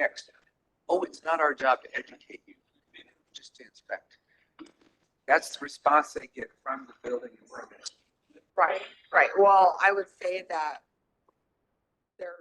text, oh, it's not our job to educate you, just to inspect. That's the response they get from the building department. Right, right. Well, I would say that there.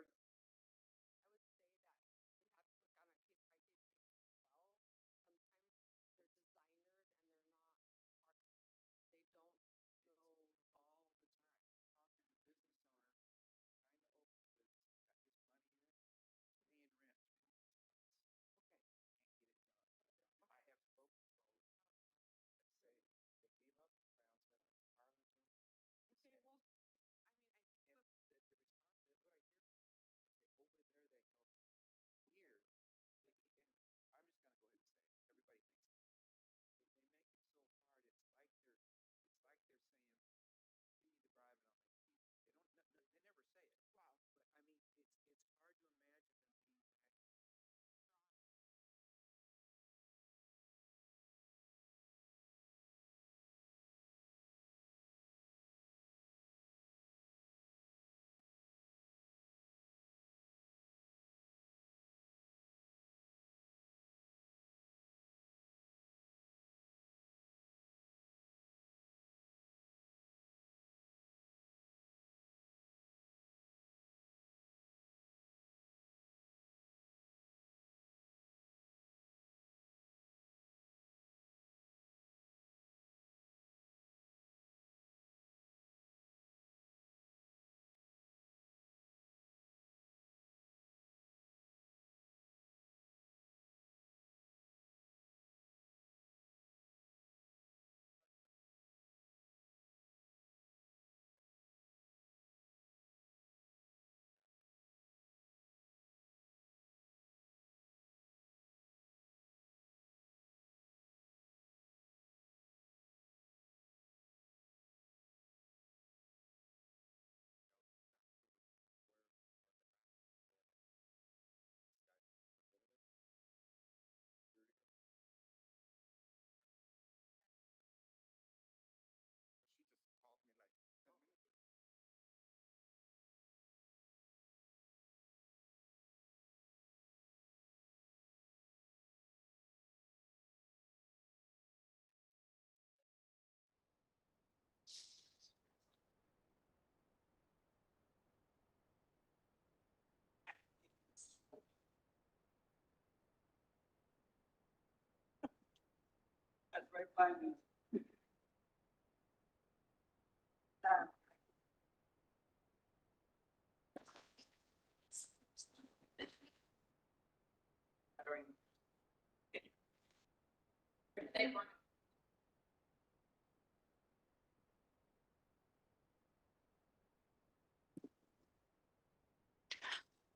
That's right by me.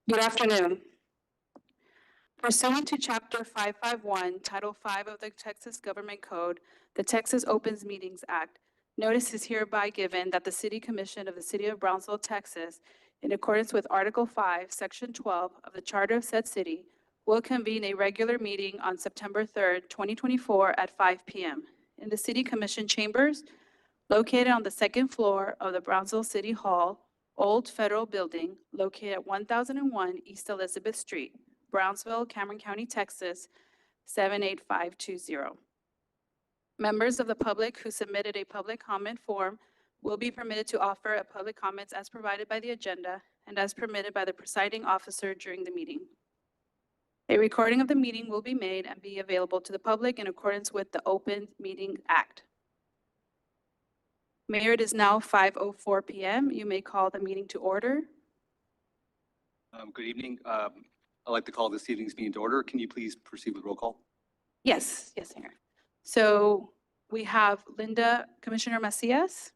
Good afternoon. Pursuant to Chapter 551, Title 5 of the Texas Government Code, the Texas Opens Meetings Act, notice is hereby given that the City Commission of the City of Brownsville, Texas, in accordance with Article 5, Section 12 of the Charter of said city, will convene a regular meeting on September 3rd, 2024 at 5 p.m. in the City Commission chambers located on the second floor of the Brownsville City Hall, Old Federal Building, located at 1001 East Elizabeth Street, Brownsville, Cameron County, Texas, 78520. Members of the public who submitted a public comment form will be permitted to offer a public comments as provided by the agenda and as permitted by the presiding officer during the meeting. A recording of the meeting will be made and be available to the public in accordance with the Open Meeting Act. Mayor, it is now 5:04 p.m. You may call the meeting to order. Good evening. I'd like to call this evening's meeting to order. Can you please proceed with roll call? Yes, Mayor. So we have Commissioner Macias.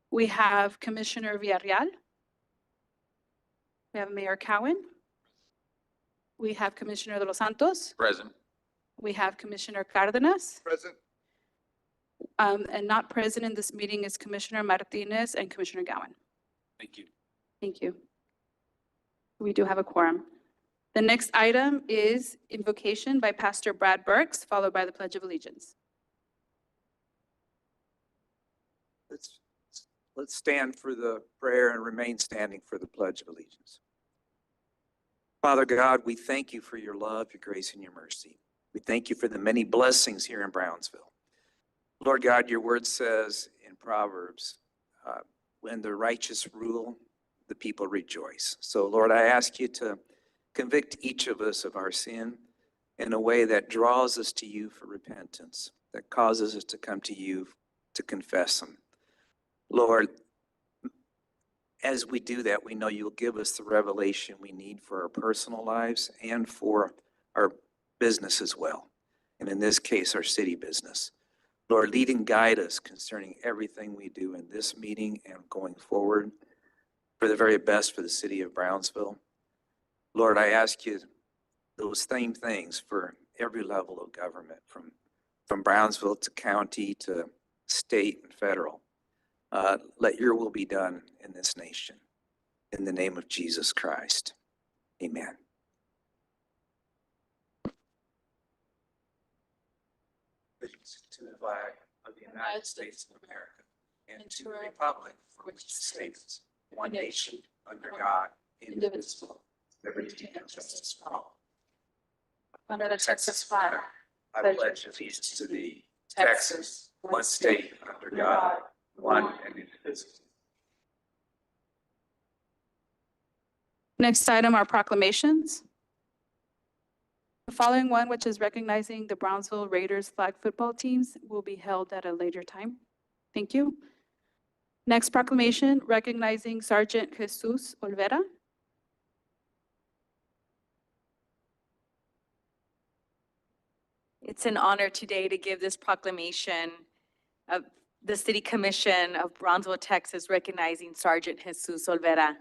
We have Commissioner Villarreal. We have Mayor Cowan. We have Commissioner De Los Santos. Present. We have Commissioner Cardenas. Present. And not present in this meeting is Commissioner Martinez and Commissioner Gowan. Thank you. Thank you. We do have a quorum. The next item is invocation by Pastor Brad Burks, followed by the Pledge of Allegiance. Let's Let's stand for the prayer and remain standing for the Pledge of Allegiance. Father God, we thank you for your love, your grace, and your mercy. We thank you for the many blessings here in Brownsville. Lord God, your word says in Proverbs, when the righteous rule, the people rejoice. So Lord, I ask you to convict each of us of our sin in a way that draws us to you for repentance, that causes us to come to you to confess them. Lord, as we do that, we know you'll give us the revelation we need for our personal lives and for our business as well. And in this case, our city business. Lord, lead and guide us concerning everything we do in this meeting and going forward for the very best for the city of Brownsville. Lord, I ask you those same things for every level of government, from Brownsville to county to state and federal. Let your will be done in this nation. In the name of Jesus Christ. Amen. To the flag of the United States of America and to the republic for which it stands, one nation, under God, indivisible, liberty and justice for all. Under the Texas flag, I pledge allegiance to thee, Texas, one state, under God, one and indivisible. Next item are proclamations. The following one, which is recognizing the Brownsville Raiders flag football teams, will be held at a later time. Thank you. Next proclamation, recognizing Sergeant Jesus Olvera. It's an honor today to give this proclamation of the City Commission of Brownsville, Texas, recognizing Sergeant Jesus Olvera.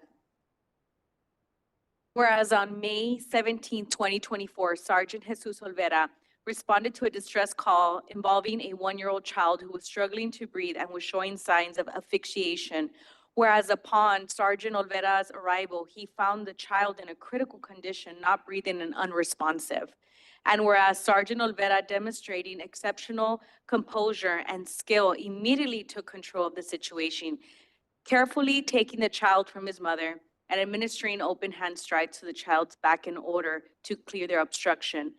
Whereas on May 17, 2024, Sergeant Jesus Olvera responded to a distress call involving a 1-year-old child who was struggling to breathe and was showing signs of asphyxiation. Whereas upon Sergeant Olvera's arrival, he found the child in a critical condition, not breathing and unresponsive. And whereas Sergeant Olvera, demonstrating exceptional composure and skill, immediately took control of the situation, carefully taking the child from his mother and administering open hand strides to the child's back in order to clear their obstruction.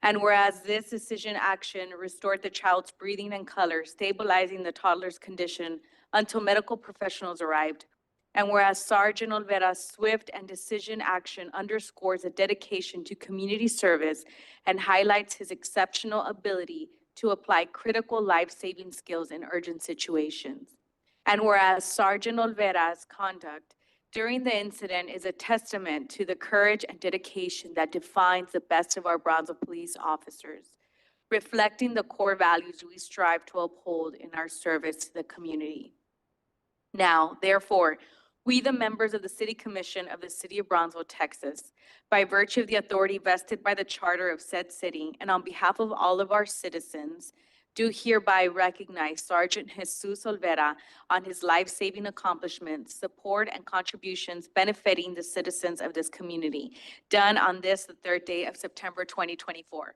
And whereas this decision action restored the child's breathing and color, stabilizing the toddler's condition until medical professionals arrived. And whereas Sergeant Olvera's swift and decision action underscores a dedication to community service and highlights his exceptional ability to apply critical life-saving skills in urgent situations. And whereas Sergeant Olvera's conduct during the incident is a testament to the courage and dedication that defines the best of our Brownsville police officers, reflecting the core values we strive to uphold in our service to the community. Now, therefore, we, the members of the City Commission of the City of Brownsville, Texas, by virtue of the authority vested by the charter of said city, and on behalf of all of our citizens, do hereby recognize Sergeant Jesus Olvera on his life-saving accomplishments, support, and contributions benefiting the citizens of this community, done on this, the 3rd day of September 2024.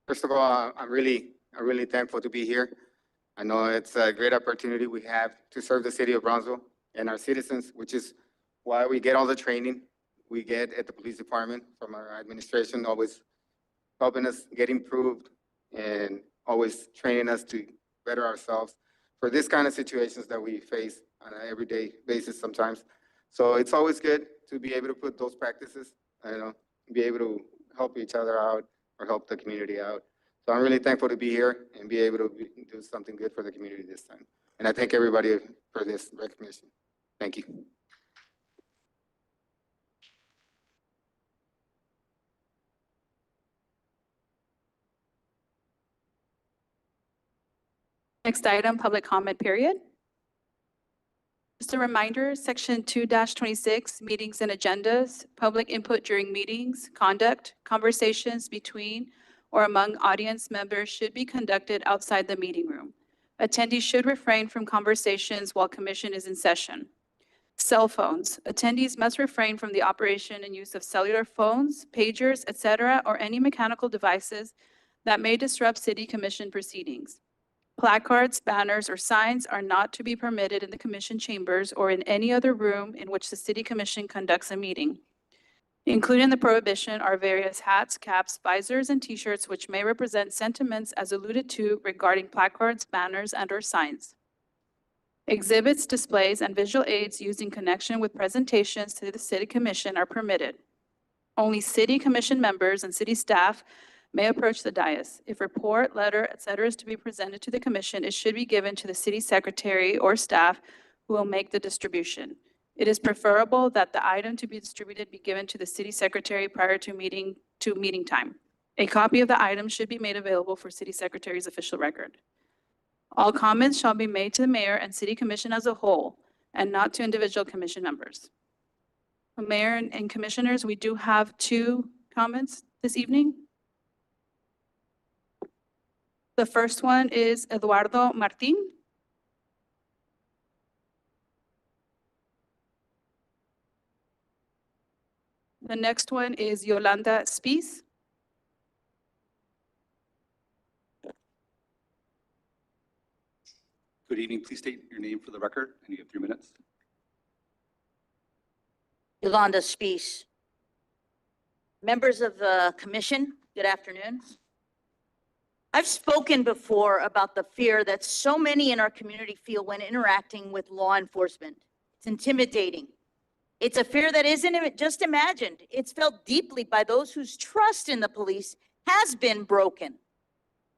First of all, I'm really thankful to be here. I know it's a great opportunity we have to serve the city of Brownsville and our citizens, which is why we get all the training, we get at the police department from our administration, always helping us get improved and always training us to better ourselves for this kind of situations that we face on an everyday basis sometimes. So it's always good to be able to put those practices, be able to help each other out or help the community out. So I'm really thankful to be here and be able to do something good for the community this time. And I thank everybody for this recognition. Thank you. Next item, public comment period. Just a reminder, Section 2-26, meetings and agendas, public input during meetings, conduct, conversations between or among audience members should be conducted outside the meeting room. Attendees should refrain from conversations while commission is in session. Cell phones. Attendees must refrain from the operation and use of cellular phones, pagers, etc., or any mechanical devices that may disrupt city commission proceedings. Placards, banners, or signs are not to be permitted in the commission chambers or in any other room in which the city commission conducts a meeting. Included in the prohibition are various hats, caps, visors, and t-shirts which may represent sentiments as alluded to regarding placards, banners, and/or signs. Exhibits, displays, and visual aids used in connection with presentations to the city commission are permitted. Only city commission members and city staff may approach the dais. If report, letter, etc. is to be presented to the commission, it should be given to the city secretary or staff who will make the distribution. It is preferable that the item to be distributed be given to the city secretary prior to meeting time. A copy of the item should be made available for city secretary's official record. All comments shall be made to the mayor and city commission as a whole and not to individual commission members. Mayor and commissioners, we do have 2 comments this evening. The first one is Eduardo Martin. The next one is Yolanda Spies. Good evening. Please state your name for the record, and you have 3 minutes. Yolanda Spies. Members of the commission, good afternoon. I've spoken before about the fear that so many in our community feel when interacting with law enforcement. It's intimidating. It's a fear that isn't just imagined. It's felt deeply by those whose trust in the police has been broken.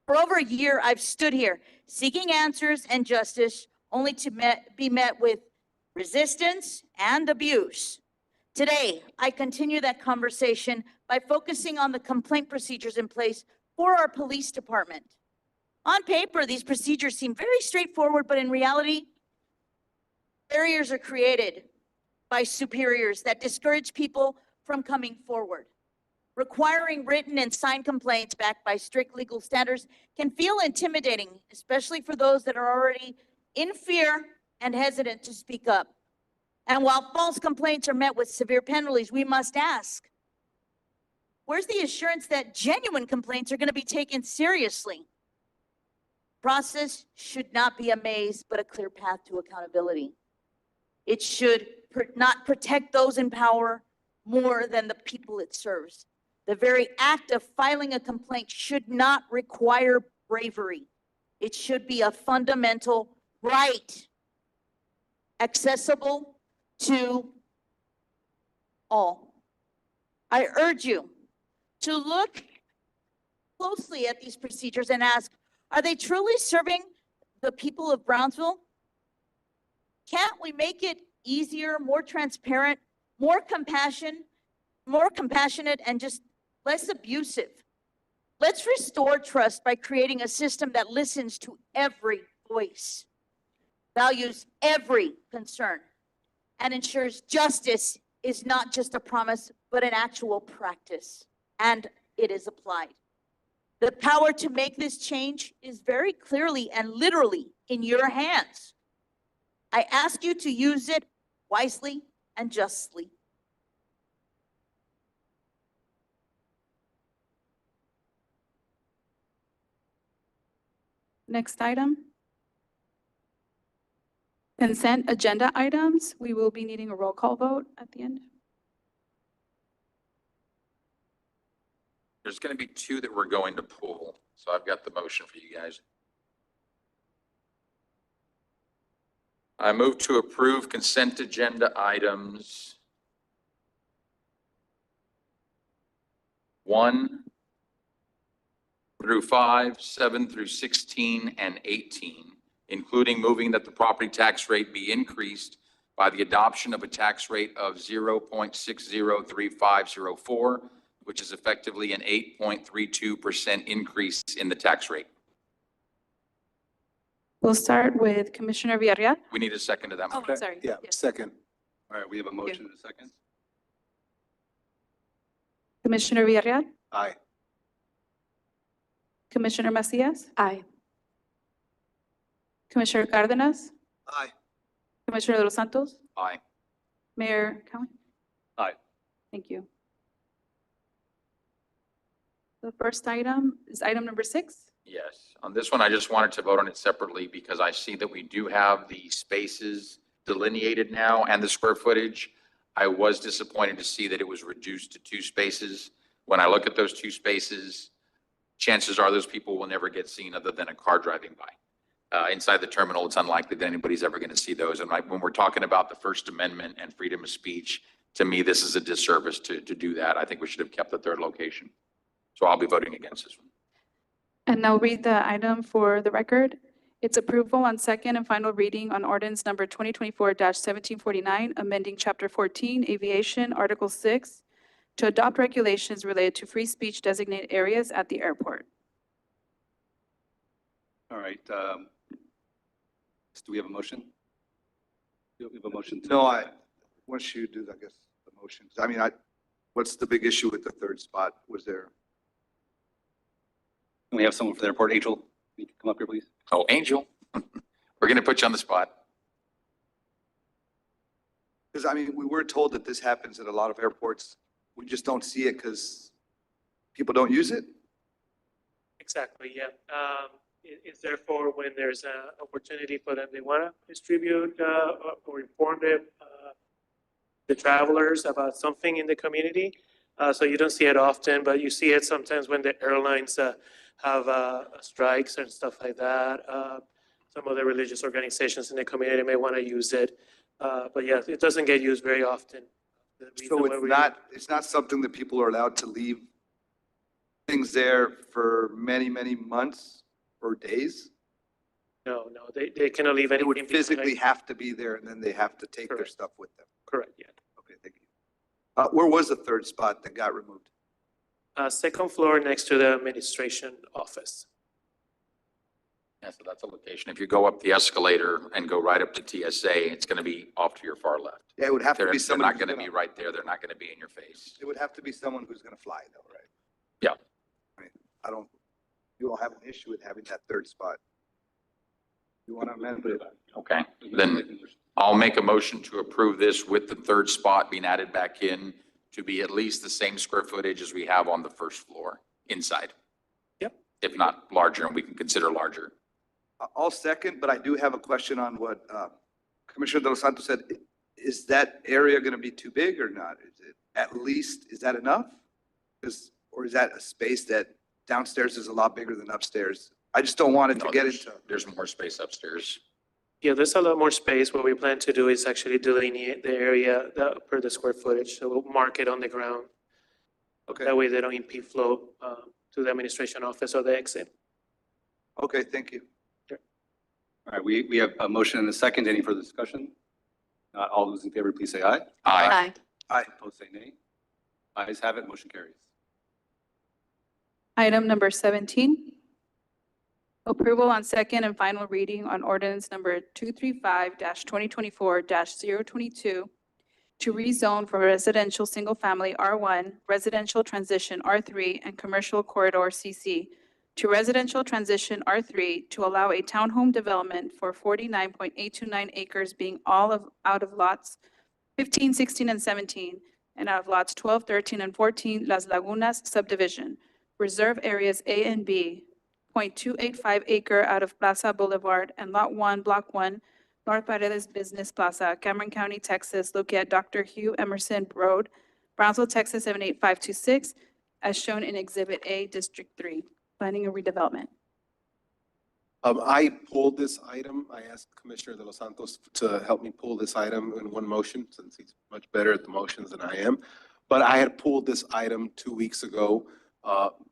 For over a year, I've stood here seeking answers and justice only to be met with resistance and abuse. Today, I continue that conversation by focusing on the complaint procedures in place for our police department. On paper, these procedures seem very straightforward, but in reality, barriers are created by superiors that discourage people from coming forward. Requiring written and signed complaints backed by strict legal standards can feel intimidating, especially for those that are already in fear and hesitant to speak up. And while false complaints are met with severe penalties, we must ask, where's the assurance that genuine complaints are going to be taken seriously? Process should not be a maze, but a clear path to accountability. It should not protect those in power more than the people it serves. The very act of filing a complaint should not require bravery. It should be a fundamental right, accessible to all. I urge you to look closely at these procedures and ask, are they truly serving the people of Brownsville? Can't we make it easier, more transparent, more compassionate, and just less abusive? Let's restore trust by creating a system that listens to every voice, values every concern, and ensures justice is not just a promise, but an actual practice, and it is applied. The power to make this change is very clearly and literally in your hands. I ask you to use it wisely and justly. Next item. Consent agenda items. We will be needing a roll call vote at the end. There's going to be two that we're going to pull. So I've got the motion for you guys. I move to approve consent agenda items 1 through 5, 7 through 16, and 18, including moving that the property tax rate be increased by the adoption of a tax rate of 0.603504, which is effectively an 8.32% increase in the tax rate. We'll start with Commissioner Villarreal. We need a second to that Oh, motion. sorry. Yeah, Yes. second. All right, we have a motion and a second. Commissioner Villarreal, Aye. Commissioner Macias, Aye. Commissioner Cardenas, Aye. Commissioner De Los Santos, Aye. Mayor Cowan. Aye. Thank you. The first item is item number 6. Yes, on this one, I just wanted to vote on it separately because I see that we do have the spaces delineated now and the square footage. I was disappointed to see that it was reduced to 2 spaces. When I look at those 2 spaces, chances are those people will never get seen other than a car driving by. Inside the terminal, it's unlikely that anybody's ever going to see those. And when we're talking about the First Amendment and freedom of speech, to me, this is a disservice to do that. I think we should have kept the 3rd location. So I'll be voting against this one. And I'll read the item for the record. It's approval on second and final reading on ordinance number 2024-1749, amending Chapter 14, Aviation, Article 6, to adopt regulations related to free speech designated areas at the airport. All right. Do we have a motion? Do we have a motion? No, once you do, I guess, the motions. I mean, what's the big issue with the 3rd spot? Was there? Can we have someone for the airport? Angel, can you come up here, please? Oh, Angel, we're going to put you on the spot. Because I mean, we were told that this happens at a lot of airports. We just don't see it because people don't use it. Exactly, yeah. It's therefore when there's an opportunity for them, they want to distribute or inform the travelers about something in the community. So you don't see it often, but you see it sometimes when the airlines have strikes and stuff like that. Some of the religious organizations in the community may want to use it. But yeah, it doesn't get used very often. The reason So why it's not something that people are allowed to leave things there for many, many months or days. No, they cannot leave They anything. would behind. physically have to be there and then they have to take their Correct. stuff with them. Correct, yeah. Okay, thank you. Where was the 3rd spot that got removed? Second floor next to the administration office. Yeah, so that's a location. If you go up the escalator and go right up to TSA, it's going to be off to your far left. Yeah, it would have to They're be they're someone. not who's going to gonna- be right there. They're not going to be in your face. It would have to be someone who's going to fly though, right? Yeah. I mean, you don't have an issue with having that 3rd spot. You want to amend it? Okay, then I'll make a motion to approve this with the 3rd spot being added back in to be at least the same square footage as we have on the 1st floor inside. Yep. If not larger, and we can consider larger. I'll second, but I do have a question on what Commissioner De Los Santos said. Is that area going to be too big or not? Is it at least, is that enough? Or is that a space that downstairs is a lot bigger than upstairs? I just don't want it to No, get there's- into. There's more space upstairs. Yeah, there's a lot more space. What we plan to do is actually delineate the area per the square footage. So we'll mark it on the ground. Okay, That way they don't impede flow to the administration office or the exit. okay, thank you. All right, we have a motion and a second. Any further discussion? Not all those in favor, please say aye. Aye. Aye. Opposed, say nay. Ayes have it, motion carries. Item number 17, approval on second and final reading on ordinance number 235-2024-022 to rezone from residential single-family R1, residential transition R3, and commercial corridor CC to residential transition R3 to allow a townhome development for 49.829 acres being out of lots 15, 16, and 17, and out of lots 12, 13, and 14, Las Lagunas subdivision. Reserve areas A and B, 0.285 acre out of Plaza Boulevard and Lot 1, Block 1, North Paredes Business Plaza, Cameron County, Texas, located at Dr. Hugh Emerson Road, Brownsville, Texas 78526, as shown in Exhibit A, District 3, Planning and Redevelopment. I pulled this item. I asked Commissioner De Los Santos to help me pull this item in one motion, since he's much better at the motions than I am. But I had pulled this item 2 weeks ago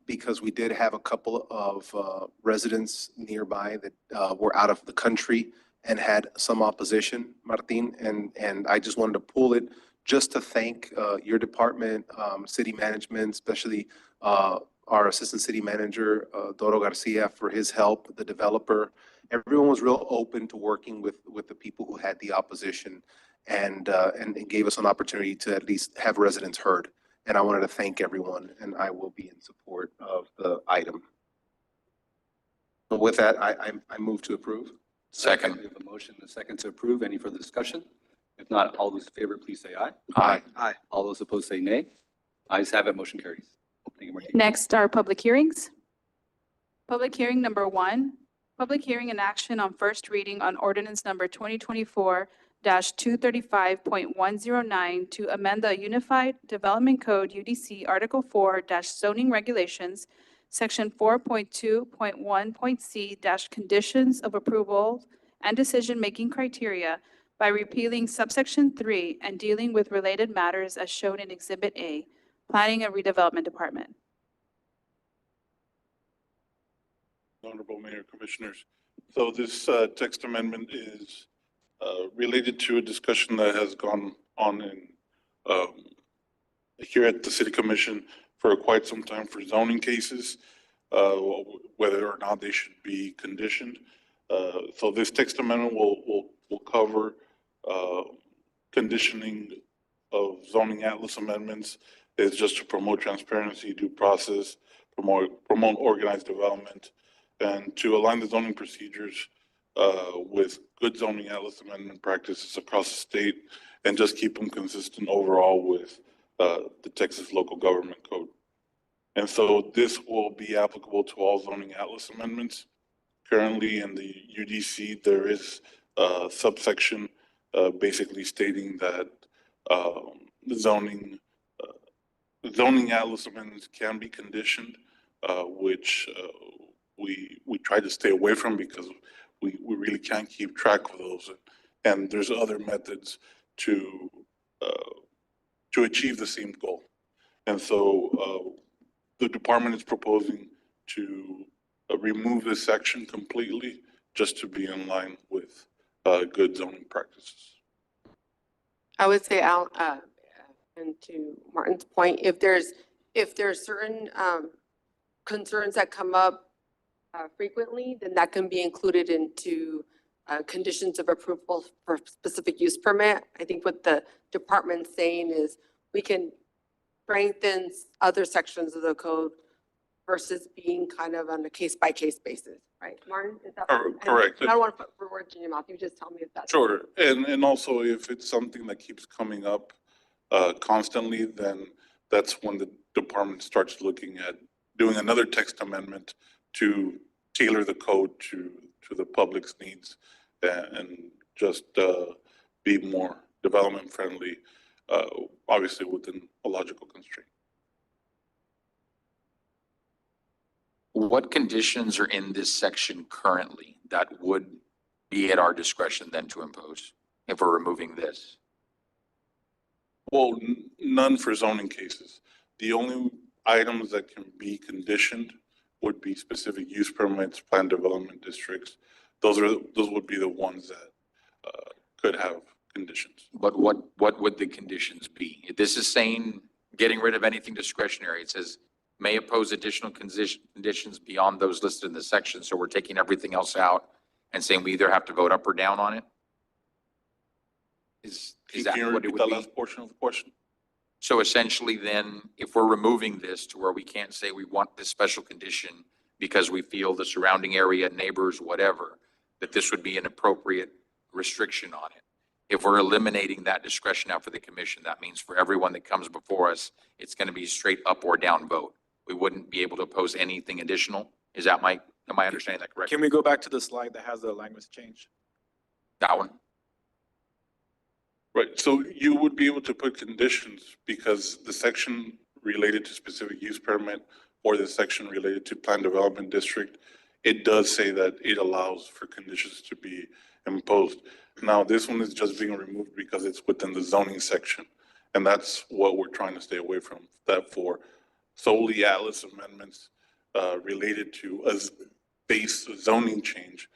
because we did have a couple of residents nearby that were out of the country and had some opposition, Martin, and I just wanted to pull it just to thank your department, city management, especially our Assistant City Manager, Doro Garcia, for his help, the developer. Everyone was real open to working with the people who had the opposition and gave us an opportunity to at least have residents heard. And I wanted to thank everyone, and I will be in support of the item. So with that, I move to approve. Second. We have a motion and a second to approve. Any further discussion? If not, all those in favor, please say aye. Aye. Aye. All those opposed say nay. Ayes have it, motion carries. Thank you, Martin. Next are public hearings. Public hearing number 1, public hearing and action on first reading on ordinance number 2024-235.109 to amend the Unified Development Code UDC Article 4 zoning regulations, Section 4.2.1.c conditions of approval and decision-making criteria by repealing subsection 3 and dealing with related matters as shown in Exhibit A, Planning and Redevelopment Department. Honorable Mayor, Commissioners. So this text amendment is related to a discussion that has gone on in here at the City Commission for quite some time for zoning cases, whether or not they should be conditioned. So this text amendment will cover conditioning of zoning atlas amendments. Is just to promote transparency, due process, promote organized development, and to align the zoning procedures with good zoning atlas amendment practices across the state, and just keep them consistent overall with the Texas Local Government Code. And so this will be applicable to all zoning atlas amendments. Currently in the UDC, there is a subsection basically stating that zoning atlas amendments can be conditioned, which we try to stay away from because we really can't keep track of those. And there's other methods to achieve the same goal. And so the department is proposing to remove this section completely just to be in line with good zoning practices. I would say, Al, and to Martin's point, if there's certain concerns that come up frequently, then that can be included into conditions of approval for specific use permit. I think what the department's saying is we can strengthen other sections of the code versus being kind of on a case-by-case basis, right? Martin, is that? Correct. I don't want to put words in your mouth. You just tell me if that's. Sure. And also if it's something that keeps coming up constantly, then that's when the department starts looking at doing another text amendment to tailor the code to the public's needs and just be more development friendly, obviously within a logical constraint. What conditions are in this section currently that would be at our discretion then to impose if we're removing this? Well, none for zoning cases. The only items that can be conditioned would be specific use permits, planned development districts. Those would be the ones that could have conditions. But what would the conditions be? If this is saying getting rid of anything discretionary, it says may impose additional conditions beyond those listed in the section. So we're taking everything else out and saying we either have to vote up or down on it? Is that Can you what it repeat would that be? last portion of the question? So essentially then, if we're removing this to where we can't say we want this special condition because we feel the surrounding area, neighbors, whatever, that this would be an appropriate restriction on it. If we're eliminating that discretion out for the commission, that means for everyone that comes before us, it's going to be straight up or down vote. We wouldn't be able to oppose anything additional. Is that am I understanding that correctly? Can we go back to the slide that has the language change? That one? Right, so you would be able to put conditions because the section related to specific use permit or the section related to plan development district, it does say that it allows for conditions to be imposed. Now, this one is just being removed because it's within the zoning section. And that's what we're trying to stay away from, that for solely Atlas amendments related to a base zoning change,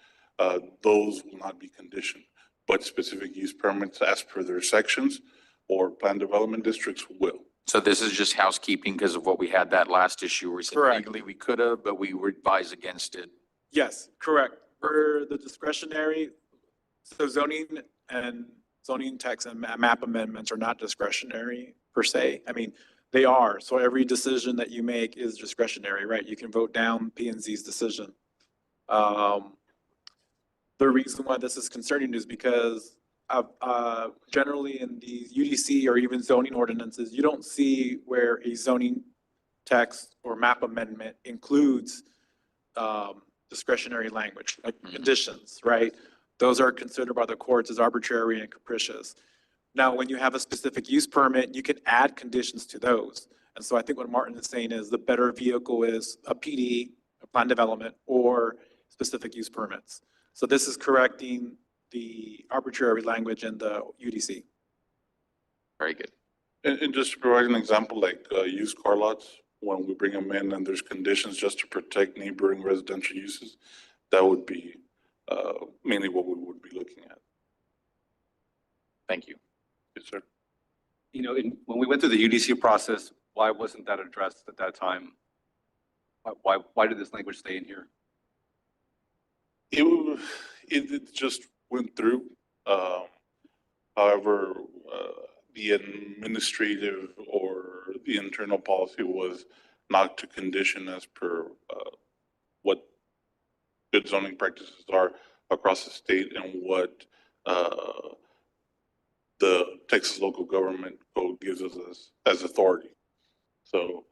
those will not be conditioned, but specific use permits as per their sections or plan development districts will. So this is just housekeeping because of what we had that last issue where we said Correct. legally we could have, but we were advised against it. Yes, correct. For the discretionary, so zoning and zoning text and map amendments are not discretionary per se. I mean, they are. So every decision that you make is discretionary, right? You can vote down P and Z's decision. The reason why this is concerning is because generally in the UDC or even zoning ordinances, you don't see where a zoning text or map amendment includes discretionary language, like conditions, right? Those are considered by the courts as arbitrary and capricious. Now, when you have a specific use permit, you can add conditions to those. And so I think what Martin is saying is the better vehicle is a PD, a plan development, or specific use permits. So this is correcting the arbitrary language in the UDC. Very good. And just to provide an example, like used car lots, when we bring them in and there's conditions just to protect neighboring residential uses, that would be mainly what we would be looking at. Thank you. Yes, sir. You know, when we went through the UDC process, why wasn't that addressed at that time? Why did this language stay in here? It just went through. However, the administrative or the internal policy was not to condition as per what good zoning practices are across the state and what the Texas local government code gives us as authority. So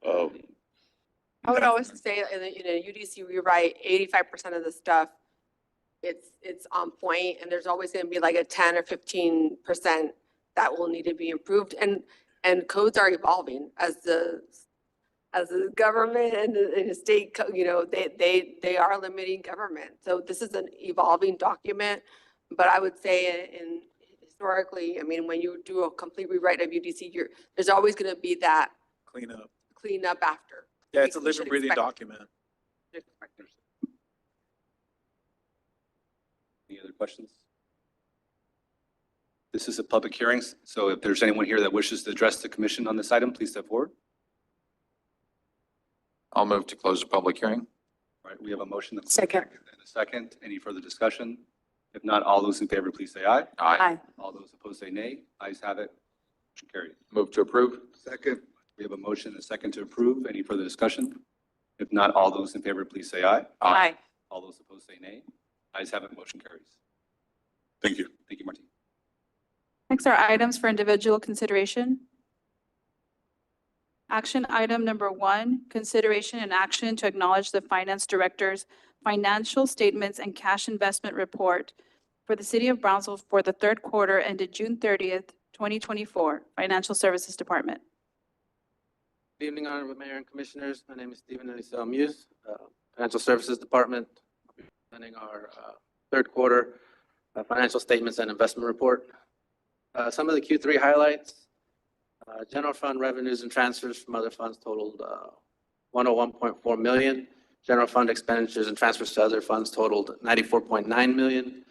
I would always say in a UDC rewrite, 85% of the stuff, it's on point, and there's always going to be like a 10 or 15% that will need to be improved. And codes are evolving as the government and the state, they are limiting government. So this is an evolving document, but I would say historically, I mean, when you do a complete rewrite of UDC, there's always going to be that Clean up. after. Yeah, it's a We living, should breathing expect- document. Any other questions? This is a public hearing, so if there's anyone here that wishes to address the commission on this item, please step forward. I'll move to close the public hearing. All right, we have a motion. Second. And a second. Any further discussion? If not, all those in favor, please say aye. Aye. All those opposed say nay. Ayes have it. Motion carried. Move to approve. Second. We have a motion and a second to approve. Any further discussion? If not, all those in favor, please say aye. Aye. All those opposed say nay. Ayes have it. Motion carries. thank you. Thank you, Martin. Next are items for individual consideration. Action item number 1, consideration and action to acknowledge the finance director's financial statements and cash investment report for the city of Brownsville for the third quarter ended June 30th, 2024, Financial Services Department. Good evening, Honorable Mayor and Commissioners. My name is Stephen Eliseo Muse, Financial Services Department, presenting our third quarter financial statements and investment report. Some of the Q3 highlights, general fund revenues and transfers from other funds totaled 101.4 million. General fund expenditures and transfers to other funds totaled 94.9 million.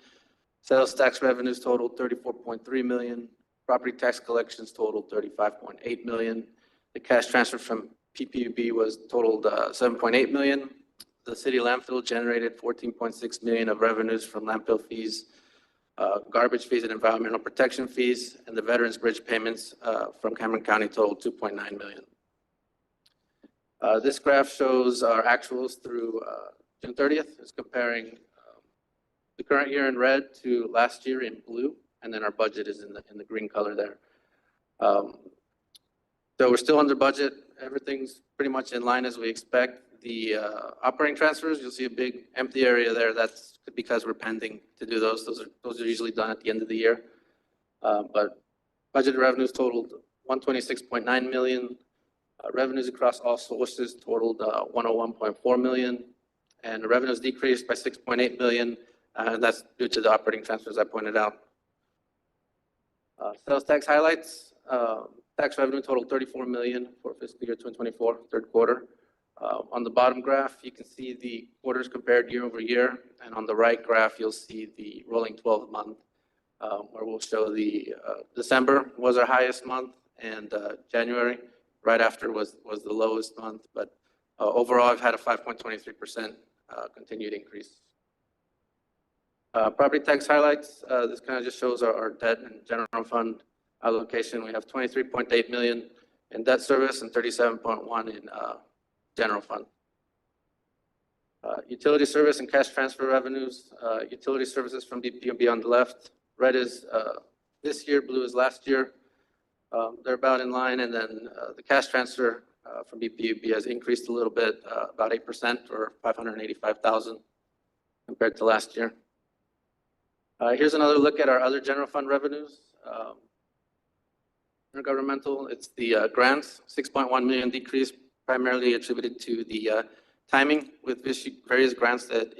Sales tax revenues totaled 34.3 million. Property tax collections totaled 35.8 million. The cash transfer from PPUB was totaled 7.8 million. The city landfill generated 14.6 million of revenues from landfill fees, garbage fees and environmental protection fees, and the Veterans Bridge payments from Cameron County totaled 2.9 million. This graph shows our actuals through June 30th. It's comparing the current year in red to last year in blue, and then our budget is in the green color there. So we're still under budget. Everything's pretty much in line as we expect. The operating transfers, you'll see a big empty area there. That's because we're pending to do those. Those are usually done at the end of the year. But budget revenues totaled 126.9 million. Revenues across all sources totaled 101.4 million, and the revenues decreased by 6.8 million, and that's due to the operating transfers I pointed out. Sales tax highlights. Tax revenue totaled 34 million for fiscal year 2024, third quarter. On the bottom graph, you can see the quarters compared year over year, and on the right graph, you'll see the rolling 12-month, where we'll show the December was our highest month, and January, right after, was the lowest month. But overall, I've had a 5.23% continued increase. Property tax highlights. This kind of just shows our debt and general fund allocation. We have 23.8 million in debt service and 37.1 in general fund. Utility service and cash transfer revenues. Utility services from BPUB on the left. Red is this year, blue is last year. They're about in line, and then the cash transfer from BPUB has increased a little bit, about 8% or 585,000 compared to last year. Here's another look at our other general fund revenues. Intergovernmental, it's the grants, 6.1 million decrease, primarily attributed to the timing with various grants that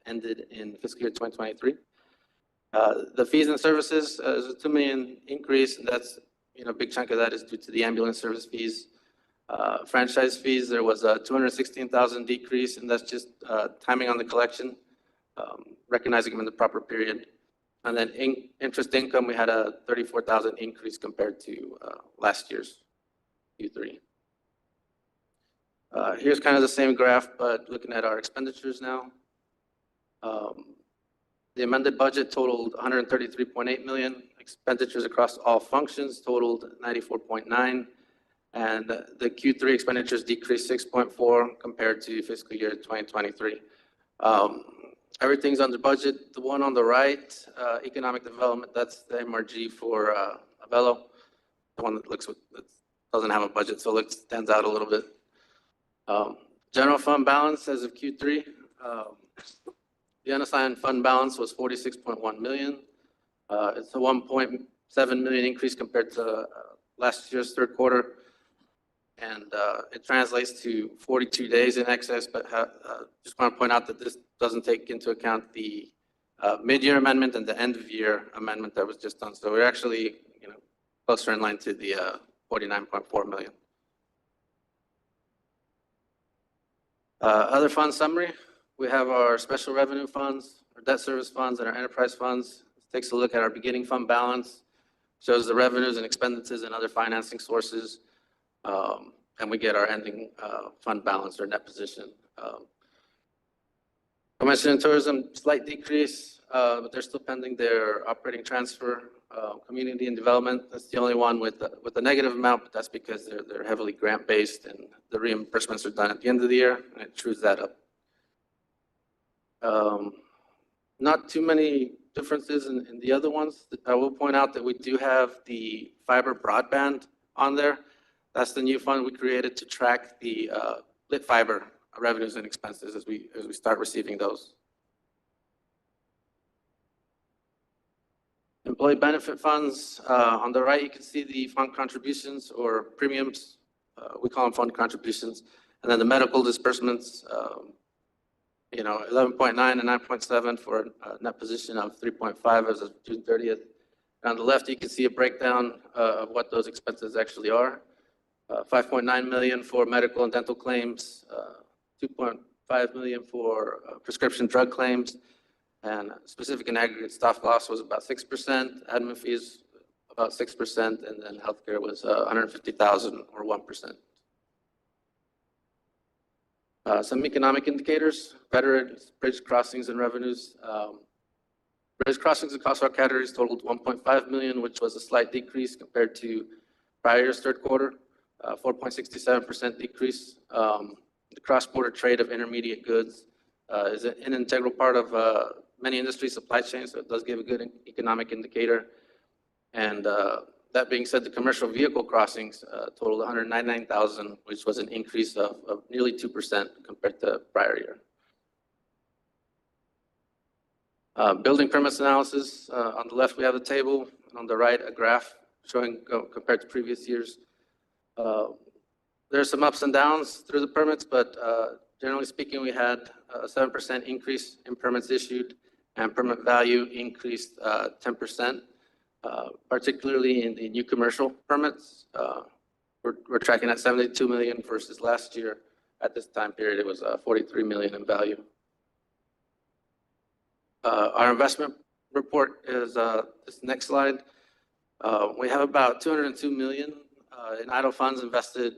ended in fiscal year 2023. The fees and services is a 2 million increase, and that's, a big chunk of that is due to the ambulance service fees. Franchise fees, there was a 216,000 decrease, and that's just timing on the collection, recognizing them in the proper period. And then interest income, we had a 34,000 increase compared to last year's Q3. Here's kind of the same graph, but looking at our expenditures now. The amended budget totaled 133.8 million. Expenditures across all functions totaled 94.9, and the Q3 expenditures decreased 6.4 compared to fiscal year 2023. Everything's under budget. The one on the right, economic development, that's the MRG for Avelo. The one that doesn't have a budget, so it stands out a little bit. General fund balance as of Q3, the unassigned fund balance was 46.1 million. It's a 1.7 million increase compared to last year's third quarter. And it translates to 42 days in excess, but just want to point out that this doesn't take into account the mid-year amendment and the end-of-year amendment that was just done. So we're actually, closer in line to the 49.4 million. Other fund summary. We have our special revenue funds, our debt service funds, and our enterprise funds. This takes a look at our beginning fund balance, shows the revenues and expenses and other financing sources, and we get our ending fund balance or net position. Commerce and tourism, slight decrease, but they're still pending their operating transfer. Community and development, that's the only one with a negative amount, but that's because they're heavily grant-based and the reimbursements are done at the end of the year, and it trues that up. Not too many differences in the other ones. I will point out that we do have the fiber broadband on there. That's the new fund we created to track the lit fiber revenues and expenses as we start receiving those. Employee benefit funds. On the right, you can see the fund contributions or premiums. We call them fund contributions. And then the medical disbursements, 11.9 and 9.7 for a net position of 3.5 as of June 30th. On the left, you can see a breakdown of what those expenses actually are. 5.9 million for medical and dental claims, 2.5 million for prescription drug claims, and specific and aggregate staff loss was about 6%, admin fees about 6%, and then healthcare was 150,000 or 1%. Some economic indicators, veterans, bridge crossings and revenues. Bridge crossings across our categories totaled 1.5 million, which was a slight decrease compared to prior year's third quarter, 4.67% decrease. The cross-border trade of intermediate goods is an integral part of many industry supply chains, so it does give a good economic indicator. And that being said, the commercial vehicle crossings totaled 199,000, which was an increase of nearly 2% compared to prior year. Building permits analysis. On the left, we have a table, and on the right, a graph showing compared to previous years. There's some ups and downs through the permits, but generally speaking, we had a 7% increase in permits issued and permit value increased 10%, particularly in the new commercial permits. We're tracking at 72 million versus last year. At this time period, it was 43 million in value. Our investment report is this next slide. We have about 202 million in idle funds invested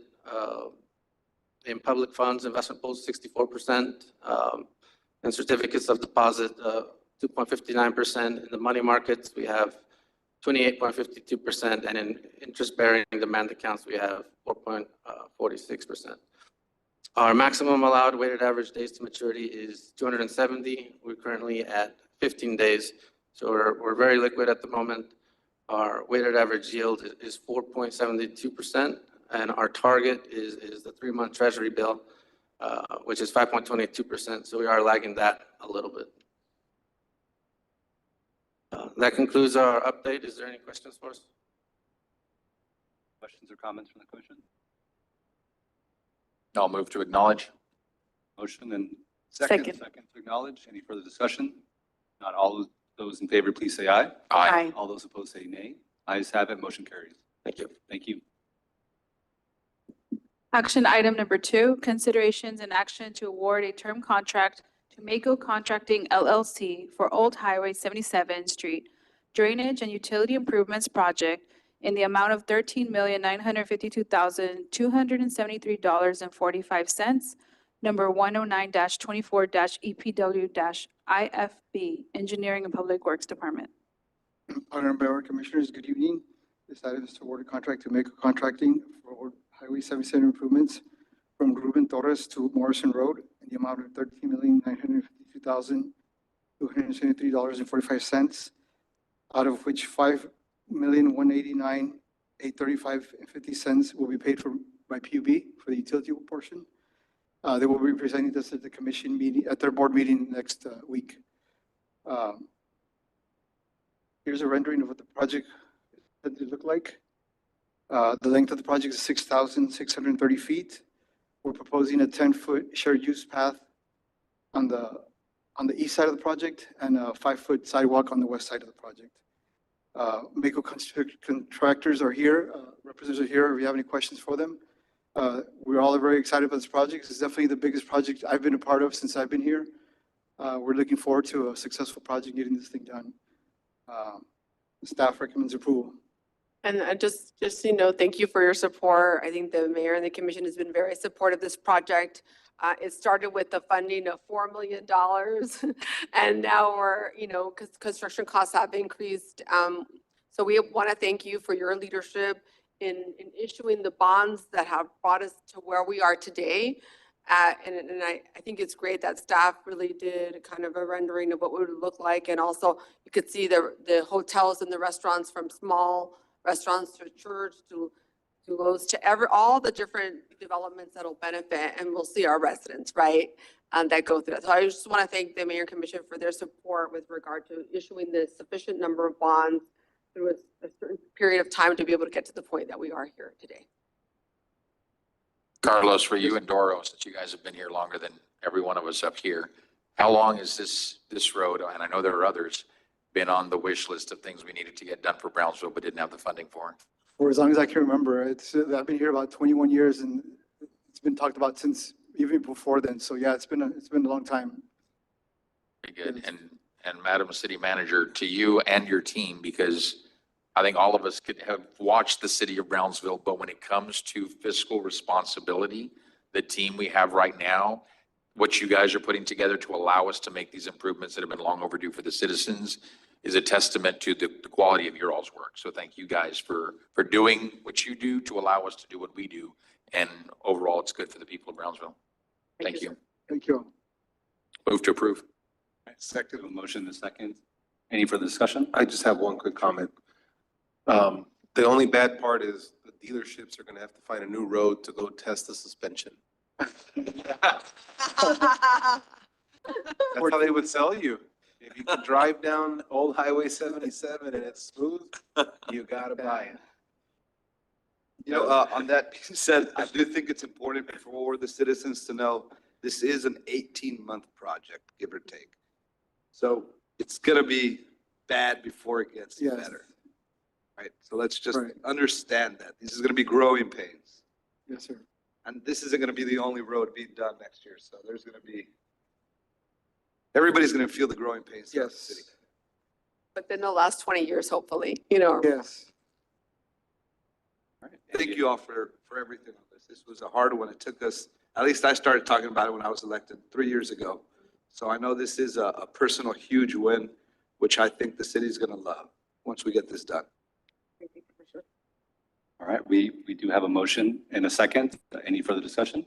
in public funds, investment pools 64%, and certificates of deposit 2.59%. In the money markets, we have 28.52%, and in interest-bearing demand accounts, we have 4.46%. Our maximum allowed weighted average days to maturity is 270. We're currently at 15 days, so we're very liquid at the moment. Our weighted average yield is 4.72%, and our target is the 3-month Treasury bill, which is 5.22%, so we are lagging that a little bit. That concludes our update. Is there any questions for us? Questions or comments from the commission? I'll move to acknowledge. Motion and Second. second to acknowledge. Any further discussion? Not all those in favor, please say aye. Aye. All those opposed say nay. Ayes have it, motion carries. Thank you. Thank you. Action item number 2, considerations and action to award a term contract to Mako Contracting LLC for Old Highway 77 Street Drainage and Utility Improvements Project in the amount of $13,952,273.45, number 109-24-EPW-IFB, Engineering and Public Works Department. Honorable Mayor, Commissioners, good evening. This item is to award a contract to Mako Contracting for Old Highway 77 improvements from Ruben Torres to Morrison Road in the amount of $13,952,273.45, out of which $5,189,835.50 will be paid for by PUB for the utility portion. They will be presenting this at the commission meeting, at their board meeting next week. Here's a rendering of what the project that they look like. The length of the project is 6,630 feet. We're proposing a 10-foot shared use path on the east side of the project and a 5-foot sidewalk on the west side of the project. Mako contractors are here, representatives are here if you have any questions for them. We're all very excited about this project. It's definitely the biggest project I've been a part of since I've been here. We're looking forward to a successful project getting this thing done. Staff recommends approval. And just so you know, thank you for your support. I think the mayor and the commission has been very supportive of this project. It started with the funding of $4 million. And now we're, because construction costs have increased. So we want to thank you for your leadership in issuing the bonds that have brought us to where we are today. And I think it's great that staff really did kind of a rendering of what it would look like. And also you could see the hotels and the restaurants, from small restaurants to church to Lowe's to all the different developments that'll benefit, and we'll see our residents, right, that go through that. So I just want to thank the Mayor and Commission for their support with regard to issuing the sufficient number of bonds through a certain period of time to be able to get to the point that we are here today. Carlos, for you and Doro, since you guys have been here longer than every one of us up here, how long has this road, and I know there are others, been on the wish list of things we needed to get done for Brownsville but didn't have the funding for? For as long as I can remember. I've been here about 21 years, and it's been talked about since even before then. So yeah, it's been a long time. Very good. And Madam City Manager, to you and your team, because I think all of us could have watched the city of Brownsville, but when it comes to fiscal responsibility, the team we have right now, what you guys are putting together to allow us to make these improvements that have been long overdue for the citizens is a testament to the quality of your all's work. So thank you guys for doing what you do to allow us to do what we do. And overall, it's good for the people of Brownsville. Thank you. Thank you. Move to approve. Second. Motion and second. Any further discussion? I just have one quick comment. The only bad part is the dealerships are gonna have to find a new road to go test the suspension. That's how they would sell you. If you can drive down Old Highway 77 and it's smooth, you gotta buy it. You know, on that being said, I do think it's important for the citizens to know this is an 18-month project, give or take. So it's gonna be bad before it gets Yes. better. Right? So let's just Right. understand that. This is gonna be growing pains. Yes, sir. And this isn't gonna be the only road being done next year. So there's gonna be, everybody's gonna feel the growing pains throughout the Yes. city. But then the last 20 years, hopefully, you know. Yes. Thank you all for everything on this. This was a hard one. It took us, at least I started talking about it when I was elected 3 years ago. So I know this is a personal huge win, which I think the city's gonna love once we get this done. All right, we do have a motion and a second. Any further discussion?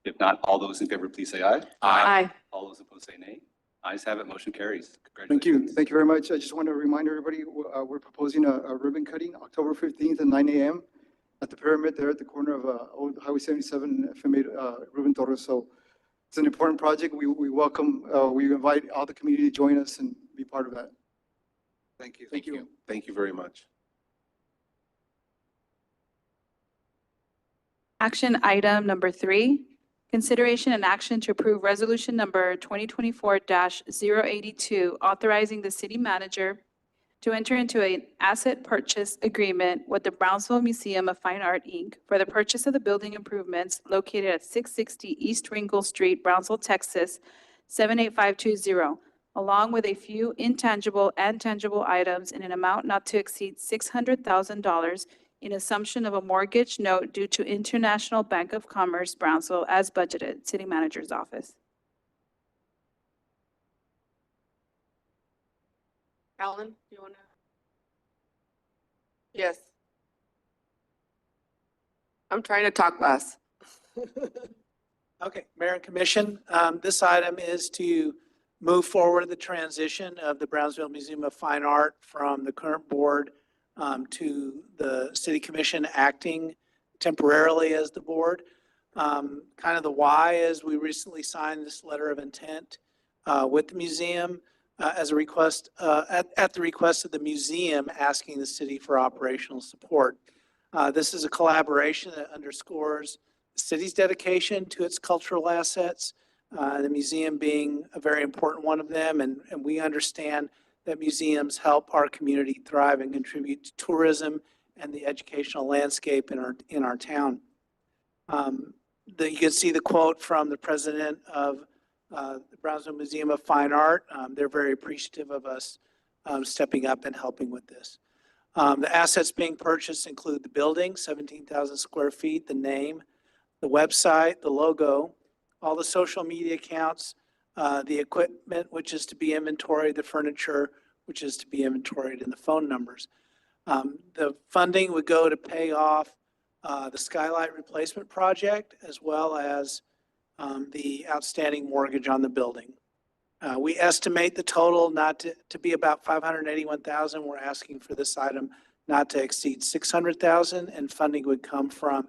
If not, all those in favor, please say aye. Aye. All those opposed say nay. Ayes have it, motion carries. Thank you. Congratulations. Thank you very much. I just want to remind everybody, we're proposing a ribbon cutting October 15th at 9 a.m. at the Pyramid there at the corner of Old Highway 77, Ruben Torres. So it's an important project. We welcome, we invite all the community to join us and be part of that. Thank you. Thank you. Thank you very much. Action item number 3, consideration and action to approve resolution number 2024-082, authorizing the city manager to enter into an asset purchase agreement with the Brownsville Museum of Fine Art, Inc. for the purchase of the building improvements located at 660 East Ringgold Street, Brownsville, Texas, 78520, along with a few intangible and tangible items in an amount not to exceed $600,000 in assumption of a mortgage note due to International Bank of Commerce, Brownsville, as budgeted. City Manager's Office. Alan, do you want to? Yes. I'm trying to talk less. Okay, Mayor and Commission, this item is to move forward the transition of the Brownsville Museum of Fine Art from the current board to the City Commission acting temporarily as the board. Kind of the why is we recently signed this letter of intent with the museum as a request, at the request of the museum asking the city for operational support. This is a collaboration that underscores the city's dedication to its cultural assets, the museum being a very important one of them. And we understand that museums help our community thrive and contribute to tourism and the educational landscape in our town. You can see the quote from the president of the Brownsville Museum of Fine Art. They're very appreciative of us stepping up and helping with this. The assets being purchased include the building, 17,000 square feet, the name, the website, the logo, all the social media accounts, the equipment, which is to be inventoried, the furniture, which is to be inventoried, and the phone numbers. The funding would go to pay off the skylight replacement project, as well as the outstanding mortgage on the building. We estimate the total not to be about $581,000. We're asking for this item not to exceed $600,000, and funding would come from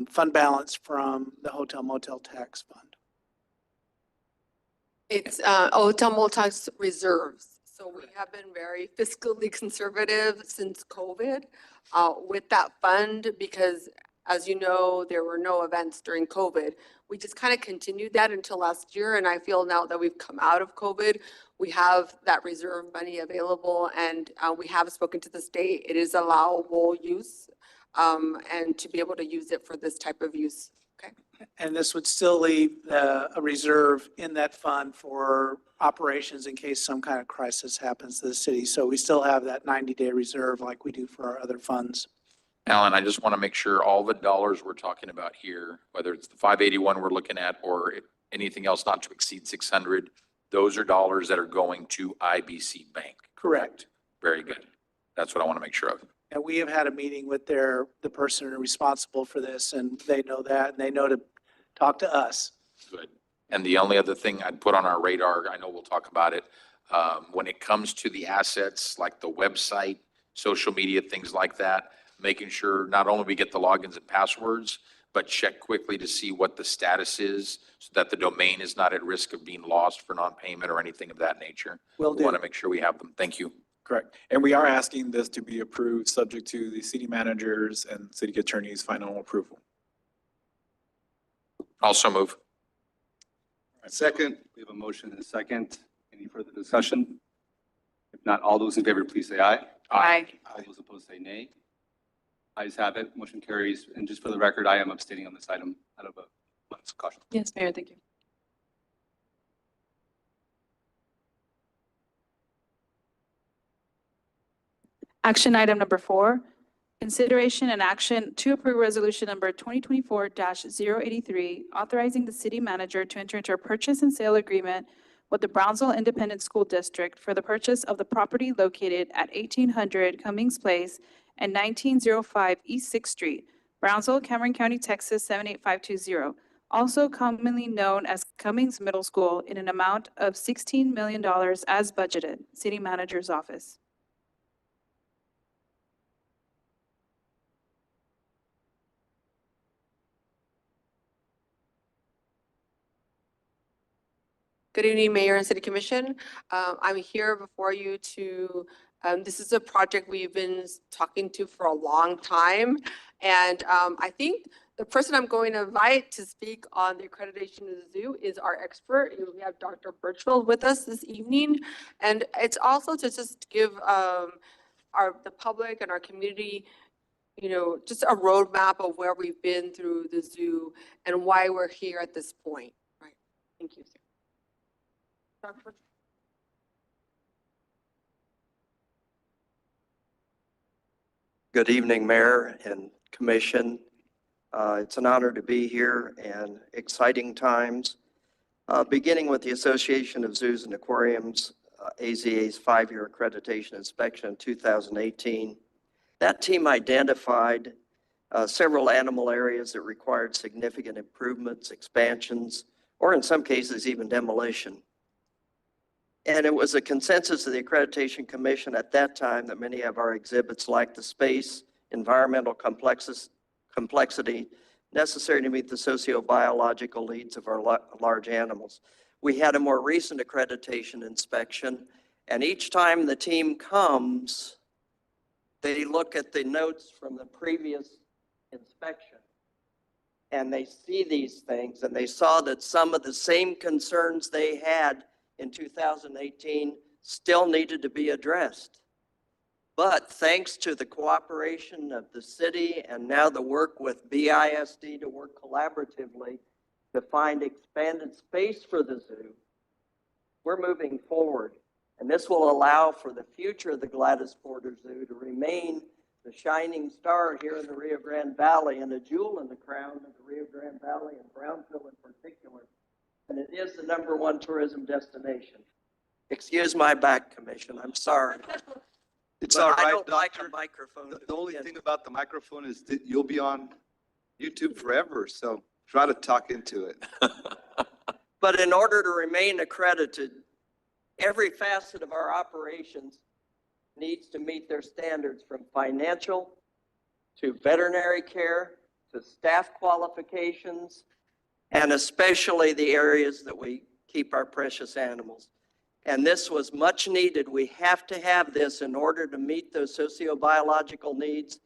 fund balance from the hotel motel tax fund. It's hotel motel reserves. So we have been very fiscally conservative since COVID with that fund because, as you know, there were no events during COVID. We just kind of continued that until last year. And I feel now that we've come out of COVID, we have that reserve money available, and we have spoken to the state. It is allowable use and to be able to use it for this type of use. Okay. And this would still leave a reserve in that fund for operations in case some kind of crisis happens to the city. So we still have that 90-day reserve like we do for our other funds. Alan, I just want to make sure all the dollars we're talking about here, whether it's the 581 we're looking at or anything else not to exceed 600, those are dollars that are going to IBC Bank. Correct. Very good. That's what I want to make sure of. And we have had a meeting with the person responsible for this, and they know that, and they know to talk to us. Good. And the only other thing I'd put on our radar, I know we'll talk about it, when it comes to the assets like the website, social media, things like that, making sure not only we get the logins and passwords, but check quickly to see what the status is so that the domain is not at risk of being lost for non-payment or anything of that nature. Will We do. want to make sure we have them. Thank you. Correct. And we are asking this to be approved, subject to the city managers and city attorney's final approval. Also move. Second. We have a motion and a second. Any further discussion? If not, all those in favor, please say aye. Aye. All those opposed say nay. Ayes have it, motion carries. And just for the record, I am abstaining on this item out of abundance of caution. Yes, Mayor, thank you. Action item number 4, consideration and action to approve resolution number 2024-083, authorizing the city manager to enter into a purchase and sale agreement with the Brownsville Independent School District for the purchase of the property located at 1800 Cummings Place and 1905 East Sixth Street, Brownsville, Cameron County, Texas 78520, also commonly known as Cummings Middle School, in an amount of $16 million as budgeted. City Manager's Office. Good evening, Mayor and City Commission. I'm here before you to, this is a project we've been talking to for a long time. And I think the person I'm going to invite to speak on the accreditation of the zoo is our expert. We have Dr. Birchfield with us this evening. And it's also to just give the public and our community, you know, just a roadmap of where we've been through the zoo and why we're here at this point. Right. Thank you, sir. Good evening, Mayor and Commission. It's an honor to be here and exciting times. Beginning with the Association of Zoos and Aquariums, AZA's 5-year accreditation inspection in 2018. That team identified several animal areas that required significant improvements, expansions, or in some cases even demolition. And it was a consensus of the Accreditation Commission at that time that many of our exhibits lacked the space, environmental complexity necessary to meet the socio-biological needs of our large animals. We had a more recent accreditation inspection, and each time the team comes, they look at the notes from the previous inspection, and they see these things, and they saw that some of the same concerns they had in 2018 still needed to be addressed. But thanks to the cooperation of the city and now the work with BISD to work collaboratively to find expanded space for the zoo, we're moving forward. And this will allow for the future of the Gladys Porter Zoo to remain the shining star here in the Rio Grande Valley and a jewel in the crown of the Rio Grande Valley and Brownsville in particular. And it is the #1 tourism destination. Excuse my back, Commission, I'm sorry. It's But all I right, don't like a Doctor. microphone. The only thing about the microphone is that you'll be on YouTube forever, so try to talk into it. But in order to remain accredited, every facet of our operations needs to meet their standards, from financial to veterinary care to staff qualifications, and especially the areas that we keep our precious animals. And this was much needed. We have to have this in order to meet those socio-biological needs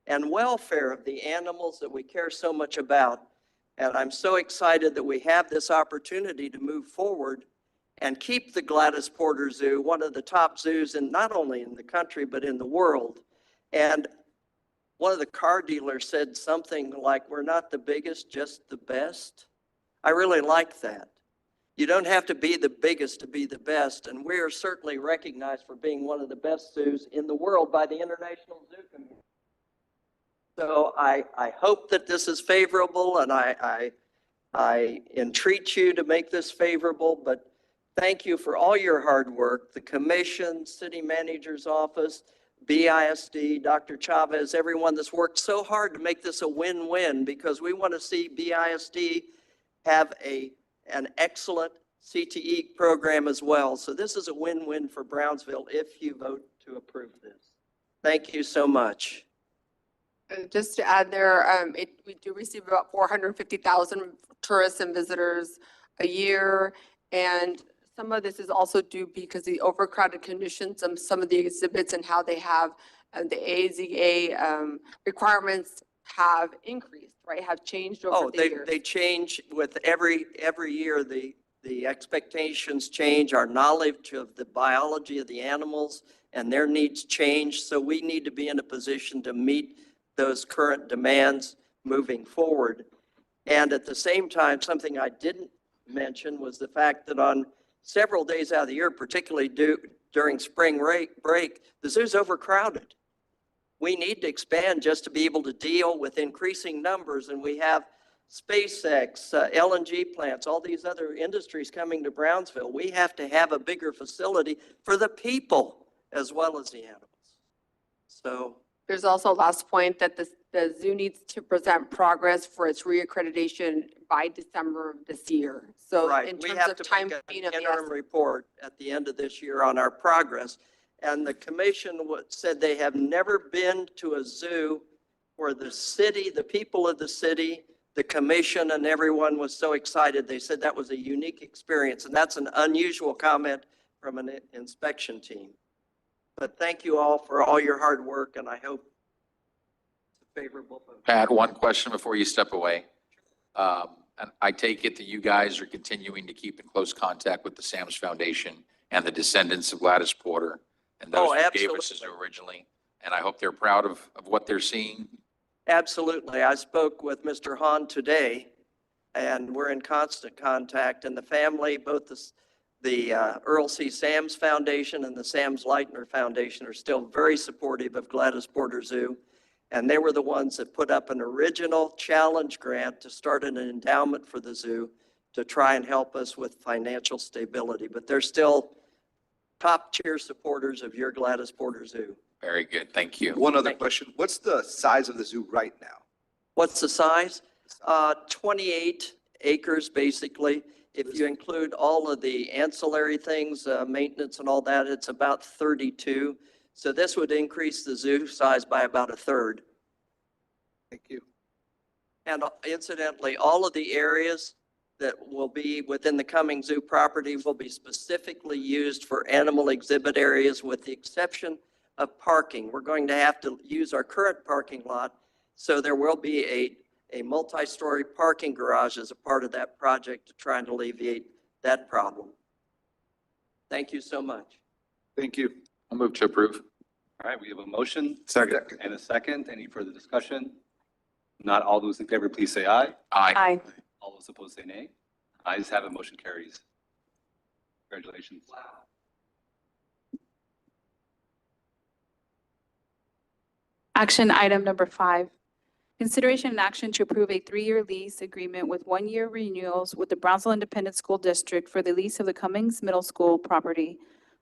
and welfare of the animals that we care so much about. And I'm so excited that we have this opportunity to move forward and keep the Gladys Porter Zoo one of the top zoos in not only in the country, but in the world. And one of the car dealers said something like, "We're not the biggest, just the best." I really like that. You don't have to be the biggest to be the best, and we are certainly recognized for being one of the best zoos in the world by the International Zoo Community. So I hope that this is favorable, and I entreat you to make this favorable, but thank you for all your hard work. The Commission, City Manager's Office, BISD, Dr. Chavez, everyone that's worked so hard to make this a win-win, because we want to see BISD have an excellent CTE program as well. So this is a win-win for Brownsville if you vote to approve this. Thank you so much. Just to add there, we do receive about 450,000 tourists and visitors a year. And some of this is also due because the overcrowded conditions of some of the exhibits and how they have the AZA requirements have increased, right? Have changed over Oh, the years. they change with every year, the expectations change, our knowledge of the biology of the animals and their needs change. So we need to be in a position to meet those current demands moving forward. And at the same time, something I didn't mention was the fact that on several days out of the year, particularly during spring break, the zoo's overcrowded. We need to expand just to be able to deal with increasing numbers. And we have SpaceX, LNG plants, all these other industries coming to Brownsville. We have to have a bigger facility for the people as well as the animals. So There's also last point that the zoo needs to present progress for its reaccreditation by December of this year. So right, in we terms have of to time make being an of the interim report at the end of this year on our progress. And the commission said they have never been to a zoo where the city, the people of the city, the commission and everyone was so excited. They said that was a unique experience. And that's an unusual comment from an inspection team. But thank you all for all your hard work, and I hope it's a favorable vote. Pat, one question before you step away. And I take it that you guys are continuing to keep in close contact with the Sam's Foundation and the descendants of Gladys Porter and those Oh, who gave us this absolutely. originally. And I hope they're proud of what they're seeing. Absolutely. I spoke with Mr. Hahn today, and we're in constant contact. And the family, both the Earl C. Sams Foundation and the Sams Leitner Foundation are still very supportive of Gladys Porter Zoo. And they were the ones that put up an original challenge grant to start an endowment for the zoo to try and help us with financial stability. But they're still top tier supporters of your Gladys Porter Zoo. Very good. Thank you. One other question. What's the size of the zoo right now? What's the size? 28 acres, basically. If you include all of the ancillary things, maintenance and all that, it's about 32. So this would increase the zoo size by about a third. Thank you. And incidentally, all of the areas that will be within the coming zoo property will be specifically used for animal exhibit areas with the exception of parking. We're going to have to use our current parking lot. So there will be a multi-story parking garage as a part of that project to try and alleviate that problem. Thank you so much. Thank you. I'll move to approve. All right, we have a motion. Second. And a second. Any further discussion? Not all those in favor, please say aye. Aye. All those opposed say nay. Ayes have it, motion carries. Congratulations. Action item number 5, consideration and action to approve a 3-year lease agreement with 1-year renewals with the Brownsville Independent School District for the lease of the Cummings Middle School property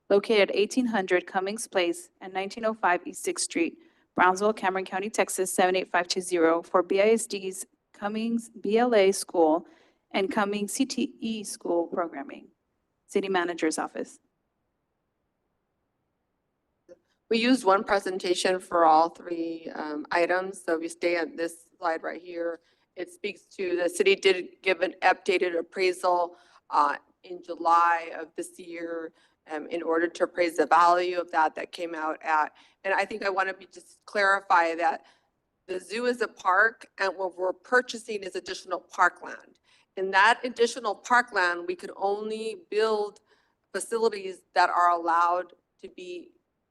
located at 1800 Cummings Place and 1905 East 6th Street, Brownsville, Cameron County, Texas 78520 for BISD's Cummings BLA School and Cummings CTE School programming. City Manager's Office. We used one presentation for all 3 items, so we stay on this slide right here. It speaks to, the city did give an updated appraisal in July of this year in order to appraise the value of that came out at. And I think I want to just clarify that the zoo is a park and what we're purchasing is additional parkland. In that additional parkland, we could only build facilities that are allowed to be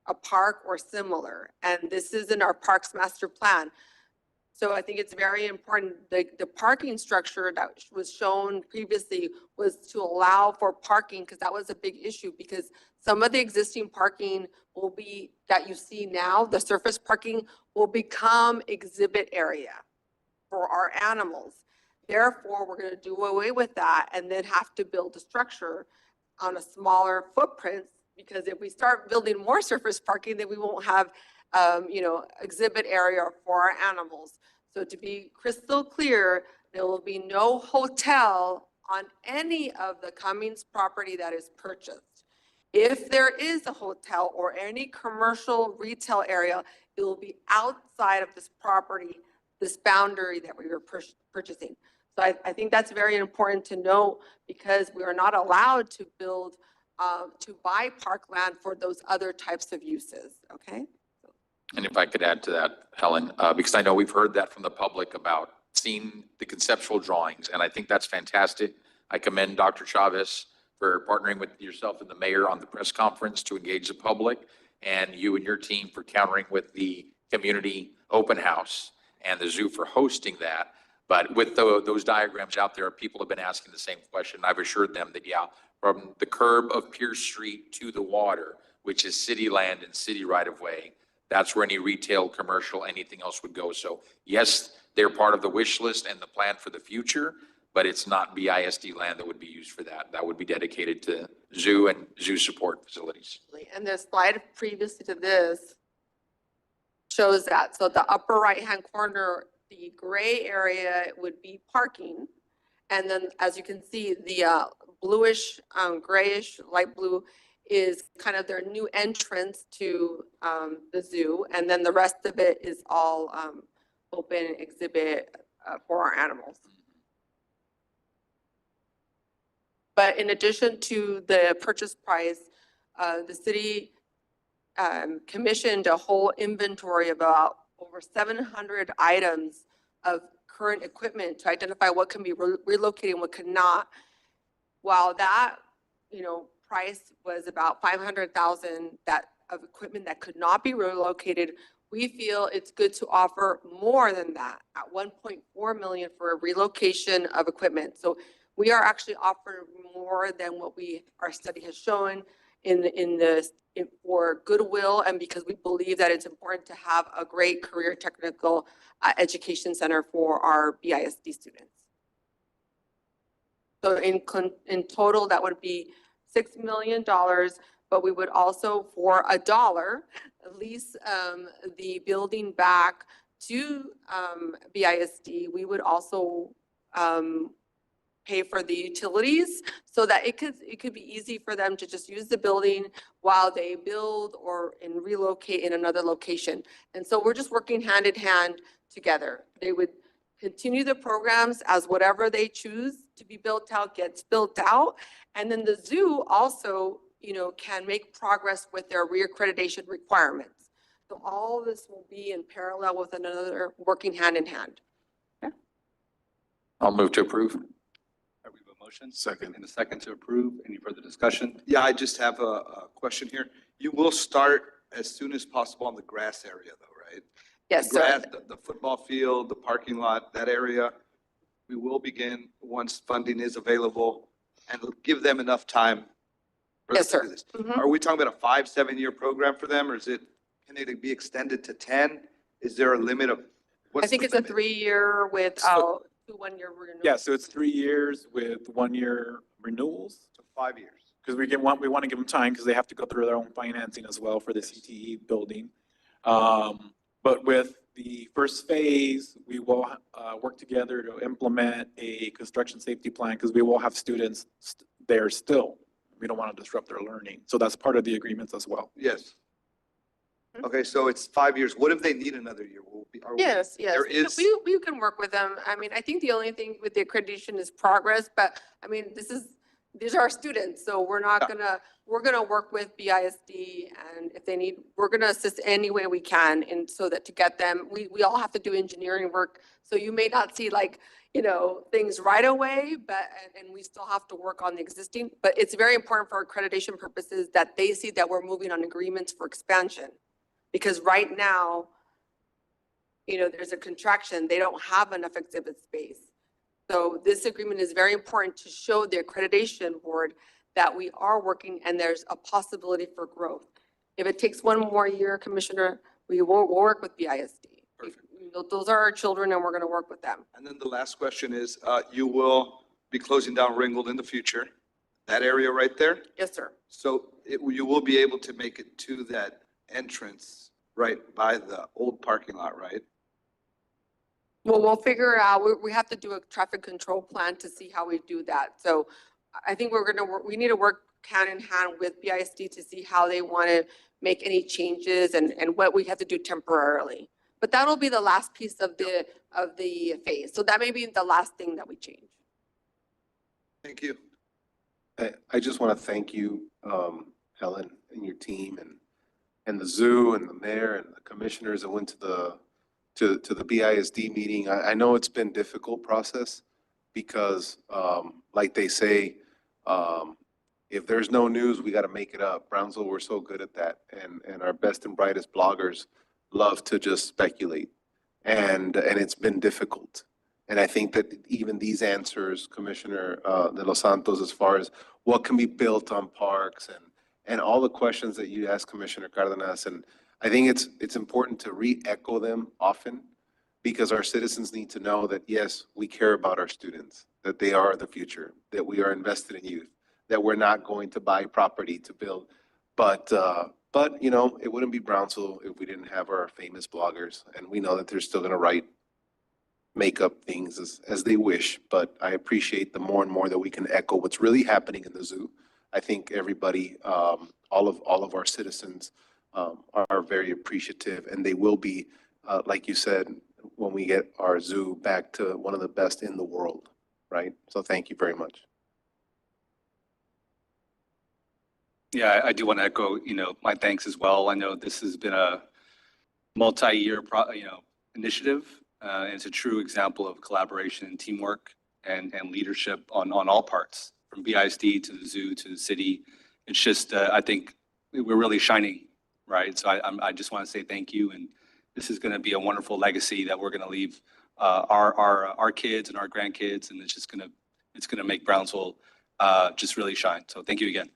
a park or similar. And this is in our Parks Master Plan. So I think it's very important, the parking structure that was shown previously was to allow for parking, because that was a big issue, because some of the existing parking will be, that you see now, the surface parking will become exhibit area for our animals. Therefore, we're going to do away with that and then have to build a structure on a smaller footprint, because if we start building more surface parking, then we won't have exhibit area for our animals. So to be crystal clear, there will be no hotel on any of the Cummings property that is purchased. If there is a hotel or any commercial retail area, it will be outside of this property, this boundary that we were purchasing. So I think that's very important to know, because we are not allowed to build to buy parkland for those other types of uses, okay? And if I could add to that, Helen, because I know we've heard that from the public about seeing the conceptual drawings, and I think that's fantastic. I commend Dr. Chavez for partnering with yourself and the mayor on the press conference to engage the public, and you and your team for countering with the community open house and the zoo for hosting that. But with those diagrams out there, people have been asking the same question. I've assured them that, yeah, from the curb of Pierce Street to the water, which is city land and city right of way, that's where any retail, commercial, anything else would go. So yes, they're part of the wish list and the plan for the future, but it's not BISD land that would be used for that. That would be dedicated to zoo and zoo support facilities. And the slide previously to this shows that. So the upper right-hand corner, the gray area would be parking. And then as you can see, the bluish, grayish, light blue is kind of their new entrance to the zoo. And then the rest of it is all open exhibit for our animals. But in addition to the purchase price, the city commissioned a whole inventory of about over 700 items of current equipment to identify what can be relocated and what could not. While that, price was about 500,000 of equipment that could not be relocated, we feel it's good to offer more than that at 1.4 million for a relocation of equipment. So we are actually offering more than what our study has shown for goodwill, and because we believe that it's important to have a great career technical education center for our BISD students. So in total, that would be $6 million, but we would also, for $1, lease the building back to BISD. We would also pay for the utilities so that it could be easy for them to just use the building while they build and relocate in another location. And so we're just working hand in hand together. They would continue the programs as whatever they choose to be built out gets built out. And then the zoo also, can make progress with their reaccreditation requirements. So all of this will be in parallel with another, working hand in hand. I'll move to approve. We have a motion. Second. And a second to approve. Any further discussion? Yeah, I just have a question here. You will start as soon as possible on the grass area though, right? Yes, The grass, sir. the football field, the parking lot, that area. We will begin once funding is available and give them enough time. for Yes, them to sir. do this. Mhm. Are we talking about a 5-7 year program for them, or can it be extended to 10? Is there a limit of? I what's think the it's a limit? 3-year with So- 2 1-year renewals. Yeah, so it's 3 years with 1-year renewals. So 5 years. Because we want to give them time because they have to go through their own financing as well for the CTE building. But with the first phase, we will work together to implement a construction safety plan because we will have students there still. We don't want to disrupt their learning. So that's part of the agreements as well. Yes. Okay, so it's 5 years. What if they need another year? Yes, yes. There is, We can work with them. I mean, I think the only thing with the accreditation is progress, but I mean, these are our students, so we're gonna work with BISD, and if they need, we're gonna assist any way we can, and so that to get them, we all have to do engineering work, so you may not see things right away, but, and we still have to work on the existing, but it's very important for accreditation purposes that they see that we're moving on agreements for expansion. Because right now, there's a contraction, they don't have enough exhibit space. So this agreement is very important to show the accreditation board that we are working and there's a possibility for growth. If it takes 1 more year, Commissioner, we'll work with BISD. Those are our children and we're gonna work with them. and then the last question is, you will be closing down Ringgold in the future, that area right there? Yes, sir. So you will be able to make it to that entrance right by the old parking lot, right? Well, we'll figure it out. We have to do a traffic control plan to see how we do that. So I think we need to work hand in hand with BISD to see how they want to make any changes and what we have to do temporarily. But that'll be the last piece of the phase. So that may be the last thing that we change. Thank you. I just want to thank you, Helen, and your team, and the zoo, and the mayor, and the commissioners that went to the BISD meeting. I know it's been a difficult process because, like they say, if there's no news, we got to make it up. Brownsville, we're so good at that, and our best and brightest bloggers love to just speculate, and it's been difficult. And I think that even these answers, Commissioner De Los Santos, as far as what can be built on parks and all the questions that you asked Commissioner Cardenas, and I think it's important to re-echo them often because our citizens need to know that, yes, we care about our students, that they are the future, that we are invested in youth, that we're not going to buy property to build. But you know, it wouldn't be Brownsville if we didn't have our famous bloggers, and we know that they're still going to make up things as they wish. But I appreciate the more and more that we can echo what's really happening in the zoo. I think everybody, all of our citizens are very appreciative, and they will be, like you said, when we get our zoo back to one of the best in the world, right? So thank you very much. Yeah, I do want to echo, my thanks as well. I know this has been a multi-year, initiative. And it's a true example of collaboration and teamwork and leadership on all parts, from BISD to the zoo to the city. It's just, I think we're really shining, right? So I just want to say thank you. And this is going to be a wonderful legacy that we're going to leave our kids and our grandkids. And it's going to make Brownsville just really shine. So thank you again.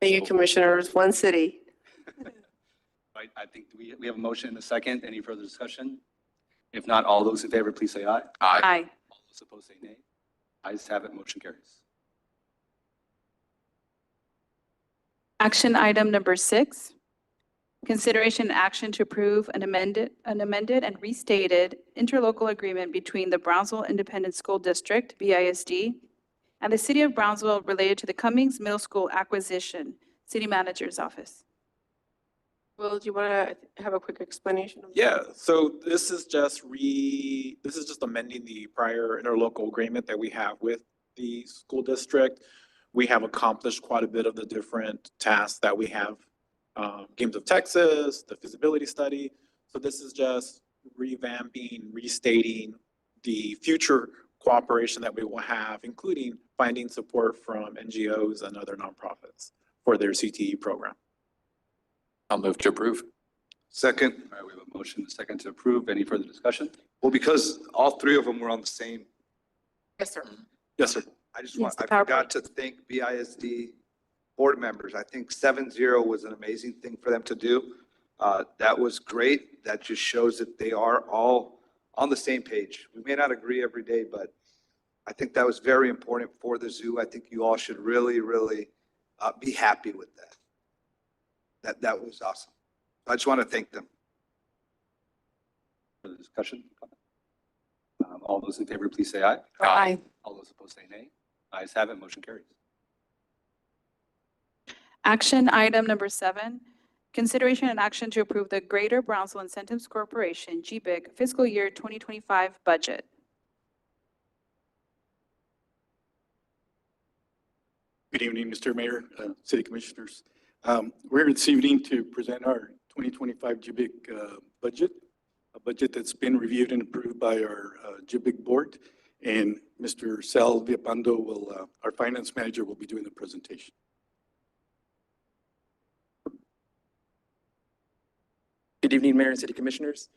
Thank you, Commissioners. One city. Right, I think we have a motion and a second. Any further discussion? If not, all those in favor, please say aye. Aye. All those opposed say nay. Ayes have it, motion carries. Action item number 6, consideration and action to approve an amended and restated interlocal agreement between the Brownsville Independent School District, BISD, and the City of Brownsville related to the Cummings Middle School acquisition. City Manager's Office. Will, do you want to have a quick explanation? Yeah, so this is just amending the prior interlocal agreement that we have with the school district. We have accomplished quite a bit of the different tasks that we have, Games of Texas, the feasibility study. So this is just revamping, restating the future cooperation that we will have, including finding support from NGOs and other nonprofits for their CTE program. I'll move to approve. Second. All right, we have a motion and a second to approve. Any further discussion? Well, because all three of them were on the same. Yes, sir. Yes, sir. I just Yes, I the PowerPoint. forgot to thank BISD board members. I think 7-0 was an amazing thing for them to do. That was great. That just shows that they are all on the same page. We may not agree every day, but I think that was very important for the zoo. I think you all should really, really be happy with that. That was awesome. I just want to thank them. Further discussion? All those in favor, please say aye. Aye. All those opposed say nay. Ayes have it, motion carries. Action item number 7, consideration and action to approve the Greater Brownsville Incentives Corporation, GBIC, fiscal year 2025 budget. Good evening, Mr. Mayor, City Commissioners. We're here this evening to present our 2025 GBIC budget, a budget that's been reviewed and approved by our GBIC board. And Mr. Sal Viapando will, our finance manager, will be doing the presentation. Good evening, Mayor and City Commissioners.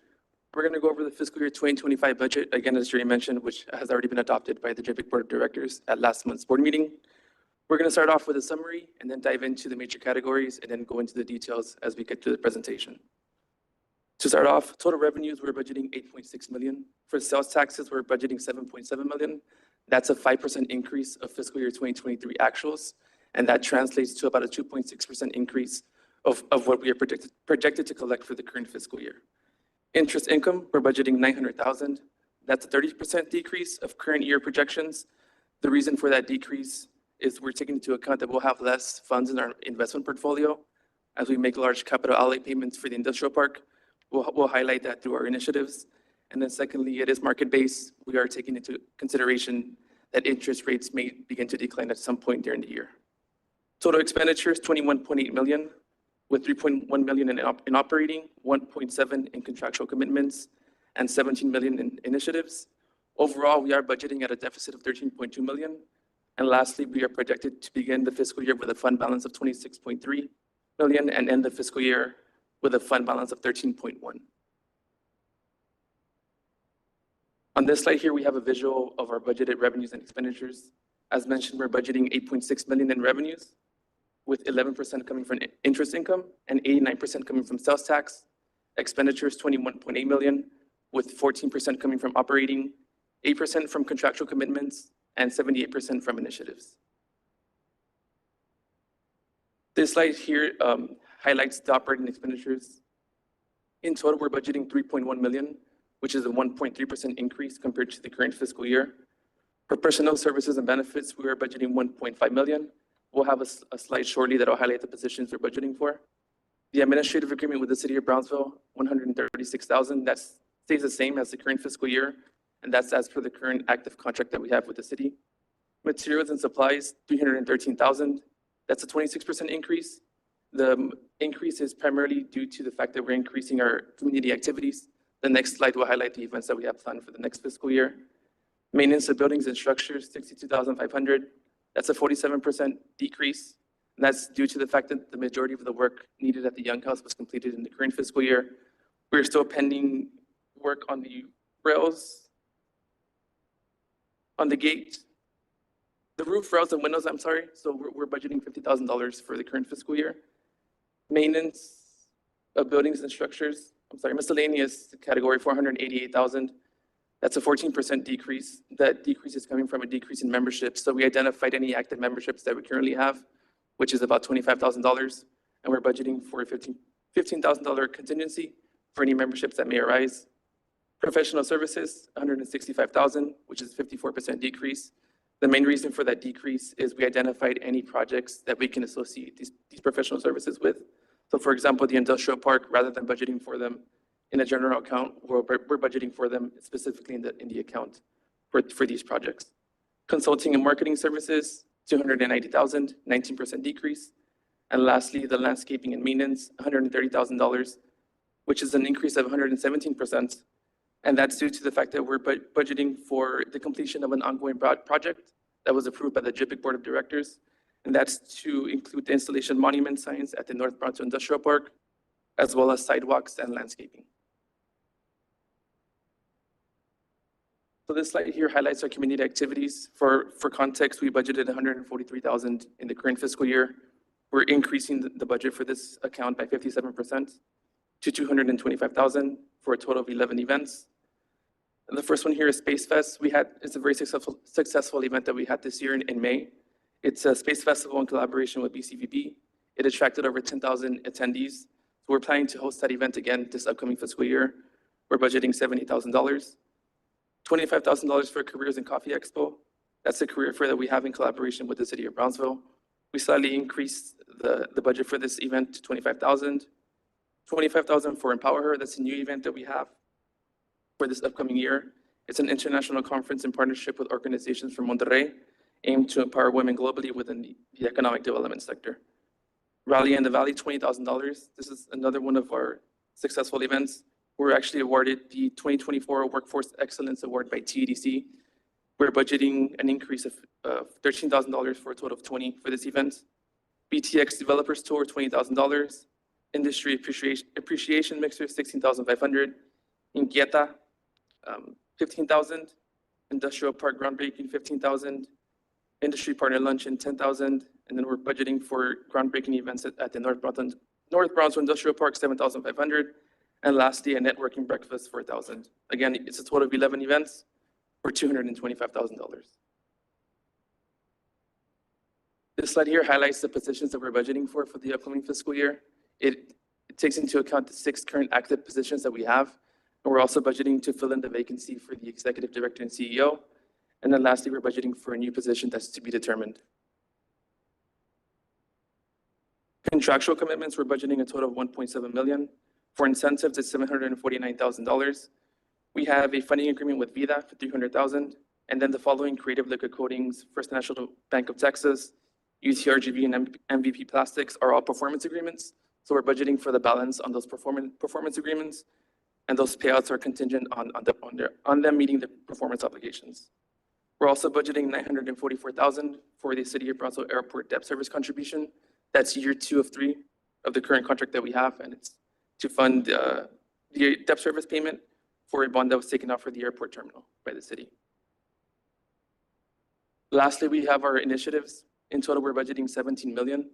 We're going to go over the fiscal year 2025 budget, again, as Jerry mentioned, which has already been adopted by the GBIC Board of Directors at last month's board meeting. We're going to start off with a summary and then dive into the major categories and then go into the details as we get to the presentation. To start off, total revenues, we're budgeting 8.6 million. For sales taxes, we're budgeting 7.7 million. That's a 5% increase of fiscal year 2023 actuals, and that translates to about a 2.6% increase of what we are projected to collect for the current fiscal year. Interest income, we're budgeting 900,000. That's a 30% decrease of current year projections. The reason for that decrease is we're taking into account that we'll have less funds in our investment portfolio as we make large capital outlay payments for the industrial park. We'll highlight that through our initiatives. And then secondly, it is market-based. We are taking into consideration that interest rates may begin to decline at some point during the year. Total expenditures, 21.8 million, with 3.1 million in operating, 1.7 in contractual commitments, and 17 million in initiatives. Overall, we are budgeting at a deficit of 13.2 million. And lastly, we are projected to begin the fiscal year with a fund balance of 26.3 million and end the fiscal year with a fund balance of 13.1. On this slide here, we have a visual of our budgeted revenues and expenditures. As mentioned, we're budgeting 8.6 million in revenues, with 11% coming from interest income and 89% coming from sales tax. Expenditures, 21.8 million, with 14% coming from operating, 8% from contractual commitments, and 78% from initiatives. This slide here highlights the operating expenditures. In total, we're budgeting 3.1 million, which is a 1.3% increase compared to the current fiscal year. For personnel services and benefits, we are budgeting 1.5 million. We'll have a slide shortly that will highlight the positions we're budgeting for. The administrative agreement with the City of Brownsville, 136,000. That stays the same as the current fiscal year, and that's as per the current active contract that we have with the city. Materials and supplies, 313,000. That's a 26% increase. The increase is primarily due to the fact that we're increasing our community activities. The next slide will highlight the events that we have planned for the next fiscal year. Maintenance of buildings and structures, 62,500. That's a 47% decrease. And that's due to the fact that the majority of the work needed at the Young House was completed in the current fiscal year. We're still pending work on the rails, on the gate, the roof, rails, and windows, I'm sorry. So we're budgeting $50,000 for the current fiscal year. Maintenance of buildings and structures, miscellaneous category, 488,000. That's a 14% decrease. That decrease is coming from a decrease in memberships. So we identified any active memberships that we currently have, which is about $25,000. And we're budgeting for a $15,000 contingency for any memberships that may arise. Professional services, 165,000, which is a 54% decrease. The main reason for that decrease is we identified any projects that we can associate these professional services with. So for example, the industrial park, rather than budgeting for them in a general account, we're budgeting for them specifically in the account for these projects. Consulting and marketing services, 290,000, 19% decrease. And lastly, the landscaping and maintenance, $130,000, which is an increase of 117%. And that's due to the fact that we're budgeting for the completion of an ongoing project that was approved by the JBIC Board of Directors. And that's to include the installation of monument signs at the North Brownsville Industrial Park, as well as sidewalks and landscaping. So this slide here highlights our community activities. For context, we budgeted 143,000 in the current fiscal year. We're increasing the budget for this account by 57% to 225,000 for a total of 11 events. And the first one here is Space Fest. It's a very successful event that we had this year in May. It's a space festival in collaboration with BCVB. It attracted over 10,000 attendees. So we're planning to host that event again this upcoming fiscal year. We're budgeting $70,000. $25,000 for Careers and Coffee Expo. That's a career fair that we have in collaboration with the City of Brownsville. We slightly increased the budget for this event to $25,000. $25,000 for Empower Her. That's a new event that we have for this upcoming year. It's an international conference in partnership with organizations from Monterrey, aimed to empower women globally within the economic development sector. Rally in the Valley, $20,000. This is another one of our successful events. We're actually awarded the 2024 Workforce Excellence Award by TEDC. We're budgeting an increase of $13,000 for a total of 20 for this event. BTX Developers Tour, $20,000. Industry Appreciation Mixer, $16,500. Inquieta, $15,000. Industrial Park Groundbreaking, $15,000. Industry Partner Luncheon, $10,000. And then we're budgeting for groundbreaking events at the North Brownsville Industrial Park, $7,500. And lastly, a networking breakfast for $1,000. Again, it's a total of 11 events for $225,000. This slide here highlights the positions that we're budgeting for the upcoming fiscal year. It takes into account the 6 current active positions that we have. And we're also budgeting to fill in the vacancy for the executive director and CEO. And then lastly, we're budgeting for a new position that's to be determined. Contractual commitments, we're budgeting a total of 1.7 million. For incentives, it's $749,000. We have a funding agreement with VIDA for $300,000. And then the following creative liquid coatings, First National Bank of Texas, UTRGV, and MVP Plastics are all performance agreements. So we're budgeting for the balance on those performance agreements, and those payouts are contingent on them meeting the performance obligations. We're also budgeting $944,000 for the City of Brownsville Airport debt service contribution. That's year 2 of 3 of the current contract that we have, and it's to fund the debt service payment for a bond that was taken out for the airport terminal by the city. Lastly, we have our initiatives. In total, we're budgeting $17 million,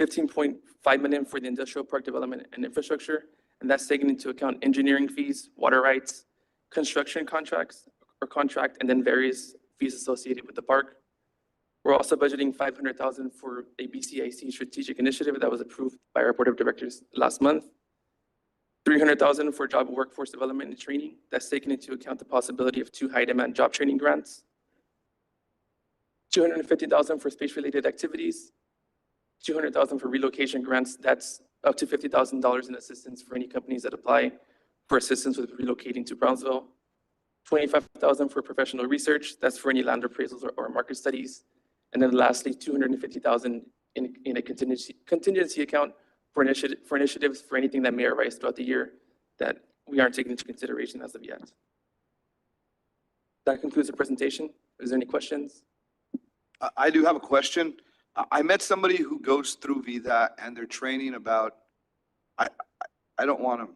$15.5 million for the industrial park development and infrastructure, and that's taking into account engineering fees, water rights, construction contracts or contract, and then various fees associated with the park. We're also budgeting $500,000 for a BCIC strategic initiative that was approved by our board of directors last month. $300,000 for job workforce development and training. That's taking into account the possibility of 2 high-demand job training grants. $250,000 for space-related activities. $200,000 for relocation grants. That's up to $50,000 in assistance for any companies that apply for assistance with relocating to Brownsville. $25,000 for professional research. That's for any land appraisals or market studies. And then lastly, $250,000 in a contingency account for initiatives for anything that may arise throughout the year that we aren't taking into consideration as of yet. That concludes the presentation. Is there any questions? I do have a question. I met somebody who goes through VDOT and they're training about, I don't want to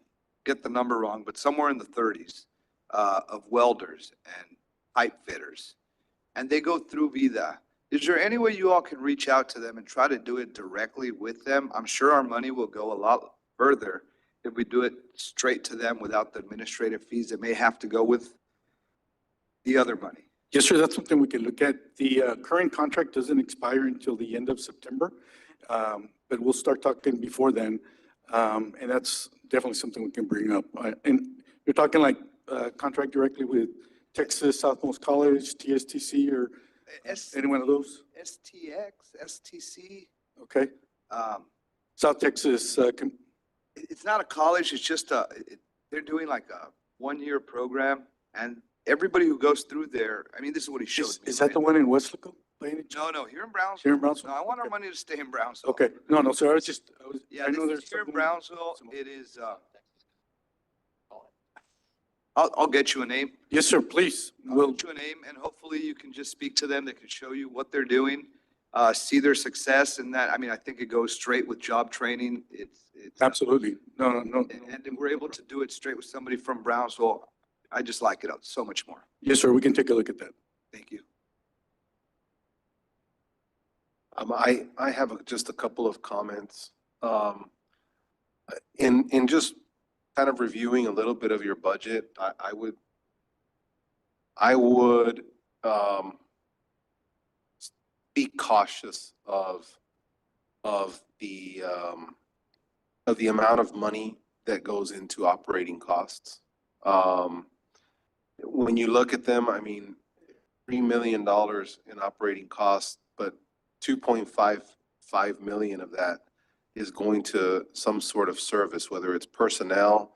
get the number wrong, but somewhere in the 30s of welders and pipe fitters. And they go through VDOT. Is there any way you all can reach out to them and try to do it directly with them? I'm sure our money will go a lot further if we do it straight to them without the administrative fees that may have to go with the other money. Yes, sir, that's something we can look at. The current contract doesn't expire until the end of September, but we'll start talking before then. And that's definitely something we can bring up. And you're talking like contract directly with Texas Southmost College, TSTC, or any one of those? STX, STC. Okay. South Texas. It's not a college, it's just they're doing like a 1-year program, and everybody who goes through there, I mean, this is what he showed me. Is that the one in Westlaco? No, here in Brownsville. Here in Brownsville? No, I want our money to stay in Brownsville. Okay. No, sir, Yeah, I know this there's is here in something- Brownsville. It is, I'll get you a name. Yes, sir, please. I'll get you a name, and hopefully you can just speak to them. They can show you what they're doing, see their success in that. I mean, I think it goes straight with job training. It's Absolutely. No. and then we're able to do it straight with somebody from Brownsville. I just like it so much more. Yes, sir, we can take a look at that. Thank you. I have just a couple of comments. In just kind of reviewing a little bit of your budget, I would be cautious of the amount of money that goes into operating costs. When you look at them, I mean, $3 million in operating costs, but 2.55 million of that is going to some sort of service, whether it's personnel,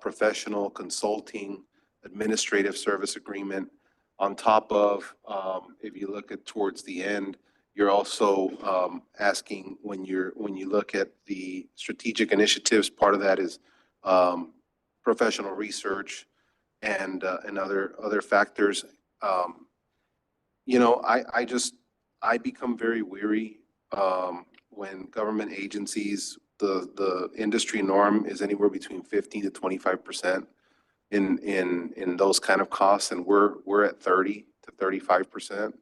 professional consulting, administrative service agreement. On top of, if you look at towards the end, you're also asking when you look at the strategic initiatives, part of that is professional research and other factors. You know, I become very weary when government agencies, the industry norm is anywhere between 15 to 25% in those kind of costs, and we're at 30 to 35%.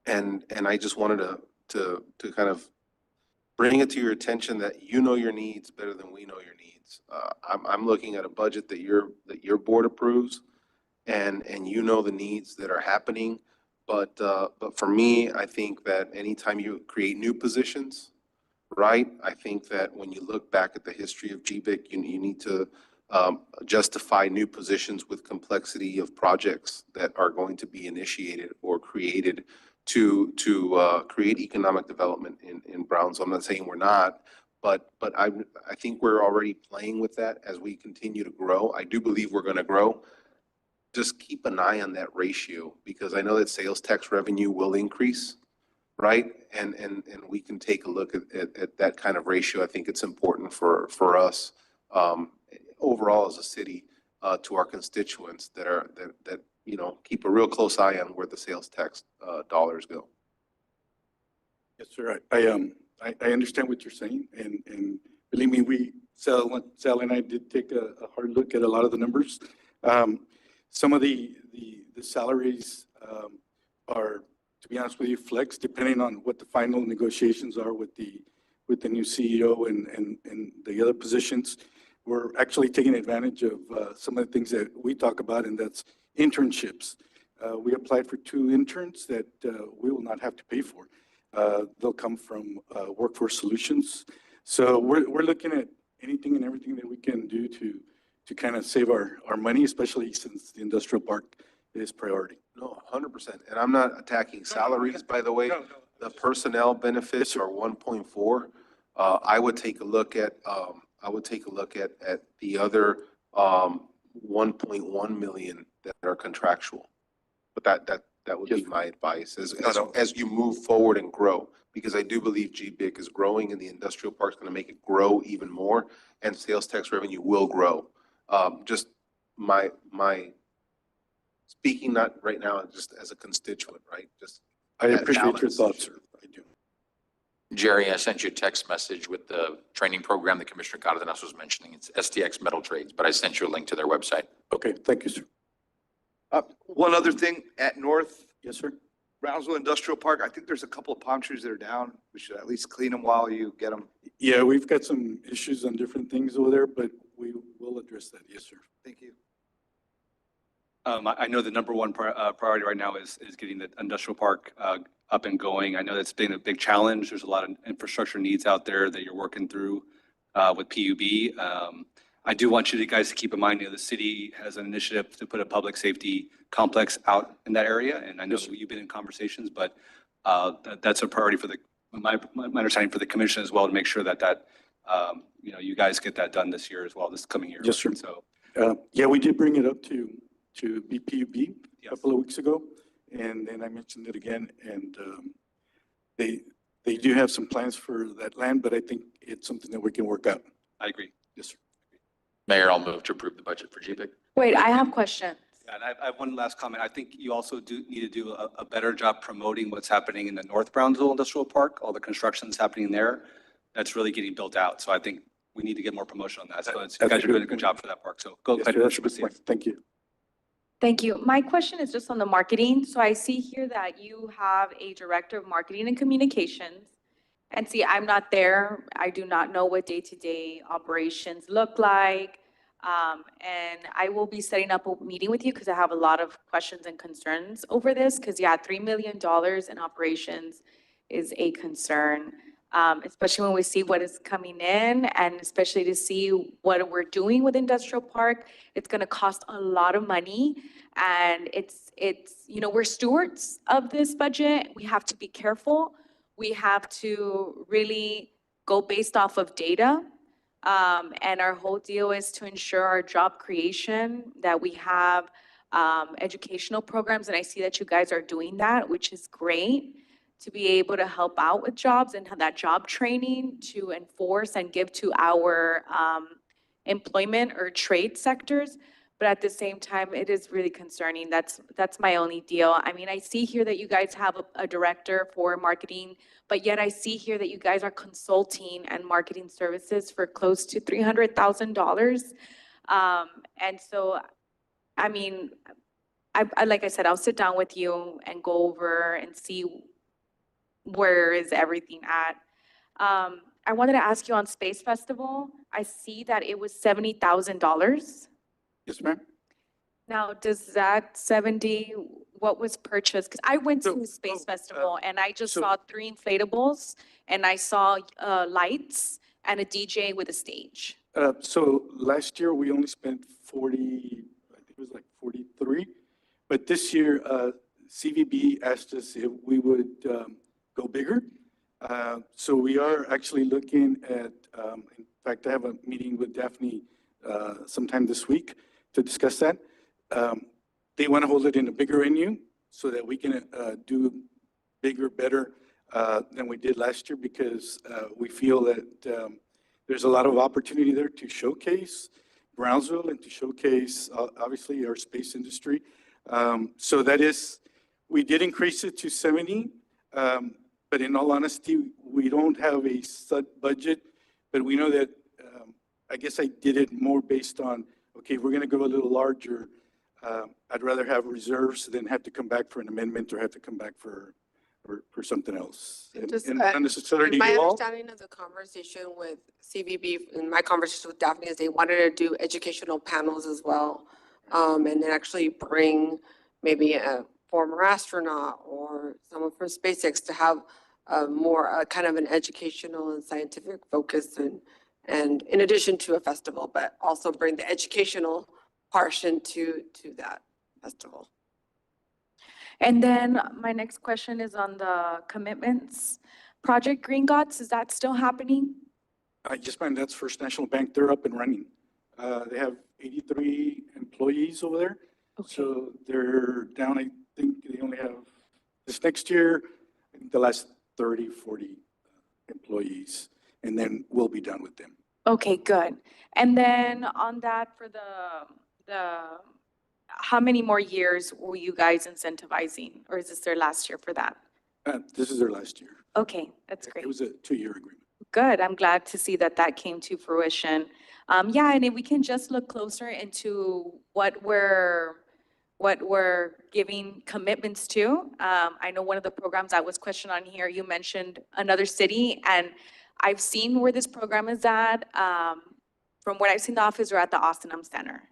And I just wanted to kind of bring it to your attention that you know your needs better than we know your needs. I'm looking at a budget that your board approves, and you know the needs that are happening. But for me, I think that anytime you create new positions, right? I think that when you look back at the history of GBIC, you need to justify new positions with complexity of projects that are going to be initiated or created to create economic development in Brownsville. I'm not saying we're not, but I think we're already playing with that as we continue to grow. I do believe we're going to grow. just keep an eye on that ratio, because I know that sales tax revenue will increase, right? And we can take a look at that kind of ratio. I think it's important for us, overall as a city, to our constituents that, you know, keep a real close eye on where the sales tax, dollars go. Yes, sir. I understand what you're saying, and believe me, Sal and I did take a hard look at a lot of the numbers. Some of the salaries are, to be honest with you, flex depending on what the final negotiations are with the new CEO and the other positions. We're actually taking advantage of some of the things that we talk about, and that's internships. We applied for 2 interns that we will not have to pay for. They'll come from Workforce Solutions. So we're looking at anything and everything that we can do to kind of save our money, especially since the industrial park is priority. No, 100%. And I'm not attacking salaries, by the way. The personnel benefits are 1.4. I would take a look at, the other 1.1 million that are contractual. But that would be my advice as you move forward and grow, because I do believe GBIC is growing and the industrial park is going to make it grow even more, and sales tax revenue will grow. Just my speaking, not right now, just as a constituent, right? Just I appreciate your thoughts, sir. I do. Jerry, I sent you a text message with the training program that Commissioner Cardenas was mentioning. It's STX Metal Trades, but I sent you a link to their website. Okay, thank you, sir. One other thing at North. Yes, sir. Brownsville Industrial Park, I think there's a couple of palm trees that are down. We should at least clean them while you get them. Yeah, we've got some issues on different things over there, but we will address that. Yes, sir. Thank you. I know the number one priority right now is getting the industrial park up and going. I know that's been a big challenge. There's a lot of infrastructure needs out there that you're working through with PUB. I do want you guys to keep in mind, you know, the city has an initiative to put a public safety complex out in that area, and I know you've been in conversations, but that's a priority for my understanding for the commission as well, to make sure that you know, you guys get that done this year as well, this coming year. Yes, sir. So yeah, we did bring it up to BPUB a couple of weeks ago, and then I mentioned it again, and they do have some plans for that land, but I think it's something that we can work out. I agree. Yes, sir. Mayor, I'll move to approve the budget for GBIC. Wait, I have questions. Yeah, and I have one last comment. I think you also need to do a better job promoting what's happening in the North Brownsville Industrial Park, all the construction that's happening there. That's really getting built out. So I think we need to get more promotion on that. So you guys are doing a good job for that park. So go ahead. Thank you. Thank you. My question is just on the marketing. So I see here that you have a director of marketing and communications. And see, I'm not there. I do not know what day-to-day operations look like. And I will be setting up a meeting with you because I have a lot of questions and concerns over this. Because yeah, $3 million in operations is a concern, especially when we see what is coming in, and especially to see what we're doing with industrial park. It's going to cost a lot of money, and it's you know, we're stewards of this budget. We have to be careful. We have to really go based off of data. And our whole deal is to ensure our job creation, that we have educational programs. And I see that you guys are doing that, which is great, to be able to help out with jobs and have that job training to enforce and give to our employment or trade sectors. But at the same time, it is really concerning. That's my only deal. I mean, I see here that you guys have a director for marketing, but yet I see here that you guys are consulting and marketing services for close to $300,000. And so, I mean, I like I said, I'll sit down with you and go over and see where is everything at. I wanted to ask you on Space Festival. I see that it was $70,000. Yes, ma'am. Now, does that 70, what was purchased? Because I went to Space Festival and I just saw 3 inflatables and I saw lights and a DJ with a stage. So last year, we only spent 40, I think it was like 43. But this year, CVB asked us if we would go bigger. So we are actually looking at, in fact, I have a meeting with Daphne sometime this week to discuss that. They want to hold it in a bigger venue so that we can do bigger, better than we did last year, because we feel that there's a lot of opportunity there to showcase Brownsville and to showcase, obviously, our space industry. So that is, we did increase it to 70, but in all honesty, we don't have a set budget, but we know that, I guess I did it more based on, okay, we're going to go a little larger. I'd rather have reserves than have to come back for an amendment or have to come back for something else. Just, And unnecessarily my you all. understanding of the conversation with CVB, and my conversation with Daphne, is they wanted to do educational panels as well. And then actually bring maybe a former astronaut or someone from SpaceX to have more kind of an educational and scientific focus, and in addition to a festival, but also bring the educational portion to that festival. And then my next question is on the commitments. Project Green Gods, is that still happening? Yes, ma'am, that's First National Bank. They're up and running. They have 83 employees over there. So they're down, I think they only have, this next year, I think the last 30, 40 employees, and then we'll be done with them. Okay, good. And then on that, for how many more years were you guys incentivizing, or is this their last year for that? This is their last year. Okay, that's great. It was a 2-year agreement. Good. I'm glad to see that that came to fruition. Yeah, and if we can just look closer into what we're giving commitments to. I know one of the programs I was questioned on here, you mentioned another city, and I've seen where this program is at. From what I've seen, the office are at the Austinum Center.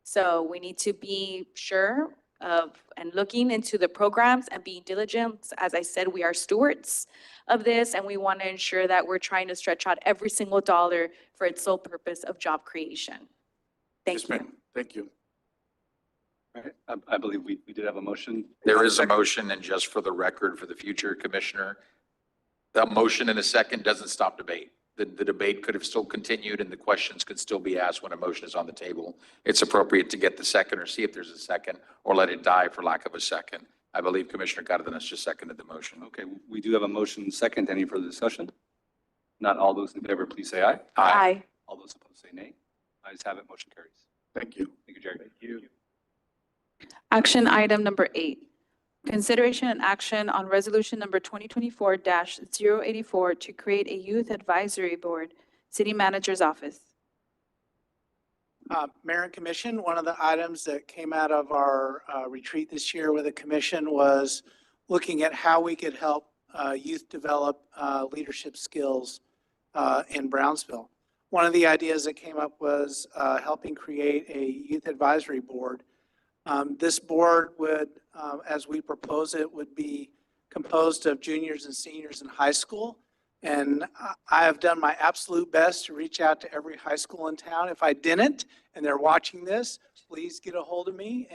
So we need to be sure of and looking into the programs and being diligent. As I said, we are stewards of this, and we want to ensure that we're trying to stretch out every single dollar for its sole purpose of job creation. Thank you. Thank you. All right, I believe we did have a motion. There is a motion, and just for the record, for the future commissioner, the motion in a second doesn't stop debate. The debate could have still continued and the questions could still be asked when a motion is on the table. It's appropriate to get the second or see if there's a second or let it die for lack of a second. I believe Commissioner Cardenas just seconded the motion. Okay, we do have a motion second. Any further discussion? Not all those in favor, please say aye. Aye. All those opposed say nay. Ayes have it, motion carries. Thank you. Thank you, Jerry. Thank you. Action item number 8, consideration and action on resolution number 2024-084 to create a youth advisory board, city manager's office. Mayor and Commission, one of the items that came out of our retreat this year with the commission was looking at how we could help youth develop leadership skills in Brownsville. One of the ideas that came up was helping create a youth advisory board. This board would, as we propose it, would be composed of juniors and seniors in high school. And I have done my absolute best to reach out to every high school in town. If I didn't, and they're watching this, please get a hold of me.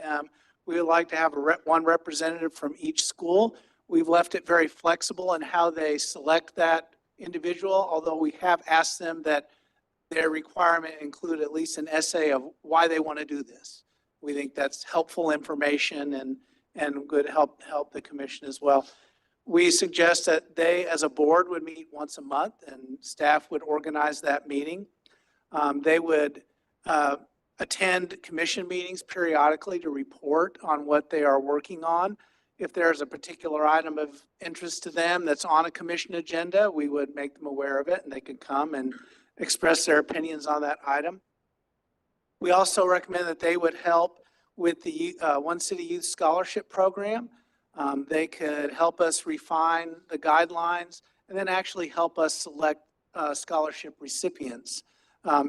We would like to have one representative from each school. We've left it very flexible in how they select that individual, although we have asked them that their requirement include at least an essay of why they want to do this. We think that's helpful information and good help the commission as well. We suggest that they, as a board, would meet once a month and staff would organize that meeting. They would attend commission meetings periodically to report on what they are working on. If there's a particular item of interest to them that's on a commission agenda, we would make them aware of it and they could come and express their opinions on that item. We also recommend that they would help with the One City Youth Scholarship Program. They could help us refine the guidelines and then actually help us select scholarship recipients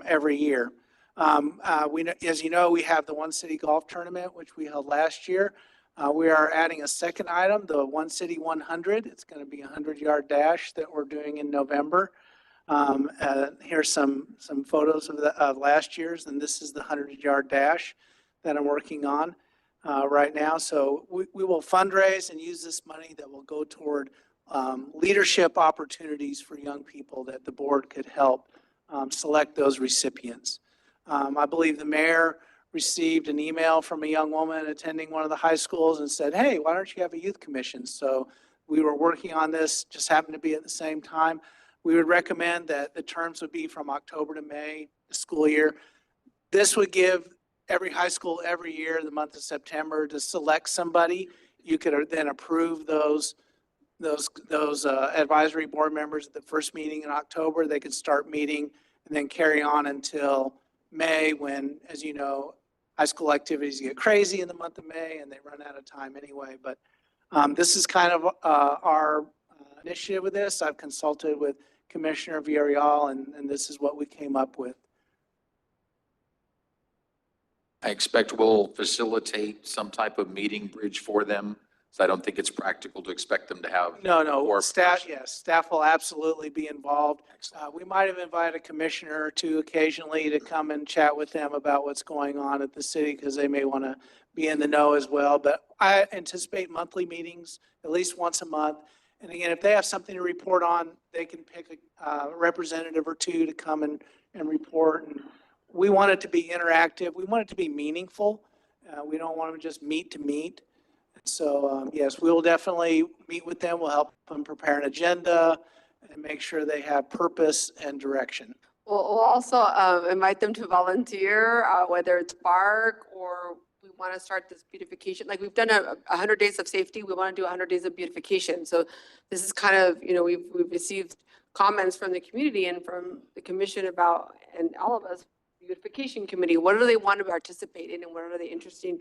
every year. As you know, we have the One City Golf Tournament, which we held last year. We are adding a second item, the One City 100. It's going to be a 100-yard dash that we're doing in November. Here's some photos of last year's, and this is the 100-yard dash that I'm working on right now. So we will fundraise and use this money that will go toward leadership opportunities for young people that the board could help select those recipients. I believe the mayor received an email from a young woman attending one of the high schools and said, hey, why don't you have a youth commission? So we were working on this, just happened to be at the same time. We would recommend that the terms would be from October to May, the school year. This would give every high school every year, the month of September, to select somebody. You could then approve those advisory board members at the first meeting in October. They could start meeting and then carry on until May when, as you know, high school activities get crazy in the month of May and they run out of time anyway. But this is kind of our initiative with this. I've consulted with Commissioner Villarreal and this is what we came up with. I expect we'll facilitate some type of meeting bridge for them. So I don't think it's practical to expect them to have. No, staff, yes, staff will absolutely be involved. We might have invited a commissioner or two occasionally to come and chat with them about what's going on at the city because they may want to be in the know as well. But I anticipate monthly meetings, at least once a month. And again, if they have something to report on, they can pick a representative or two to come and report. And we want it to be interactive. We want it to be meaningful. We don't want them just meet to meet. So, yes, we will definitely meet with them. We'll help them prepare an agenda and make sure they have purpose and direction. We'll also invite them to volunteer, whether it's park or we want to start this beautification. Like we've done 100 days of safety. We want to do 100 days of beautification. So this is kind of, we've received comments from the community and from the commission about, and all of us, beautification committee, what do they want to participate in and what are they interested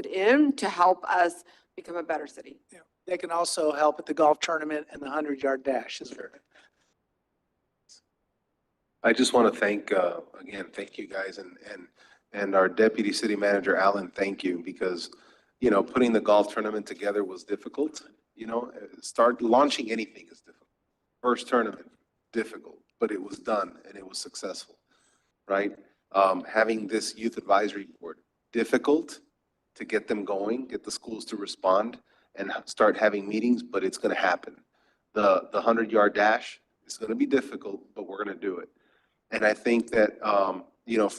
in to help us become a better city? Yeah. They can also help at the golf tournament and the 100-yard dash. I just want to thank, again, thank you guys and our deputy city manager, Alan, thank you because, putting the golf tournament together was difficult. Start launching anything is difficult. First tournament, difficult, but it was done and it was successful, right? Having this youth advisory board, difficult to get them going, get the schools to respond and start having meetings, but it's going to happen. The 100-yard dash is going to be difficult, but we're going to do it. And I think that,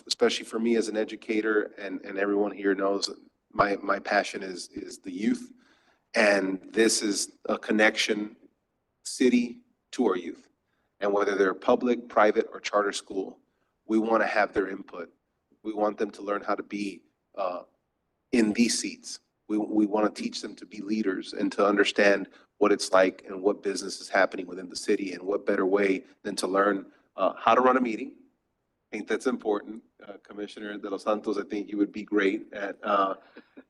especially for me as an educator and everyone here knows my passion is the youth. And this is a connection city to our youth. And whether they're public, private, or charter school, we want to have their input. We want them to learn how to be in these seats. We want to teach them to be leaders and to understand what it's like and what business is happening within the city and what better way than to learn how to run a meeting. I think that's important. Commissioner De Los Santos, I think you would be great at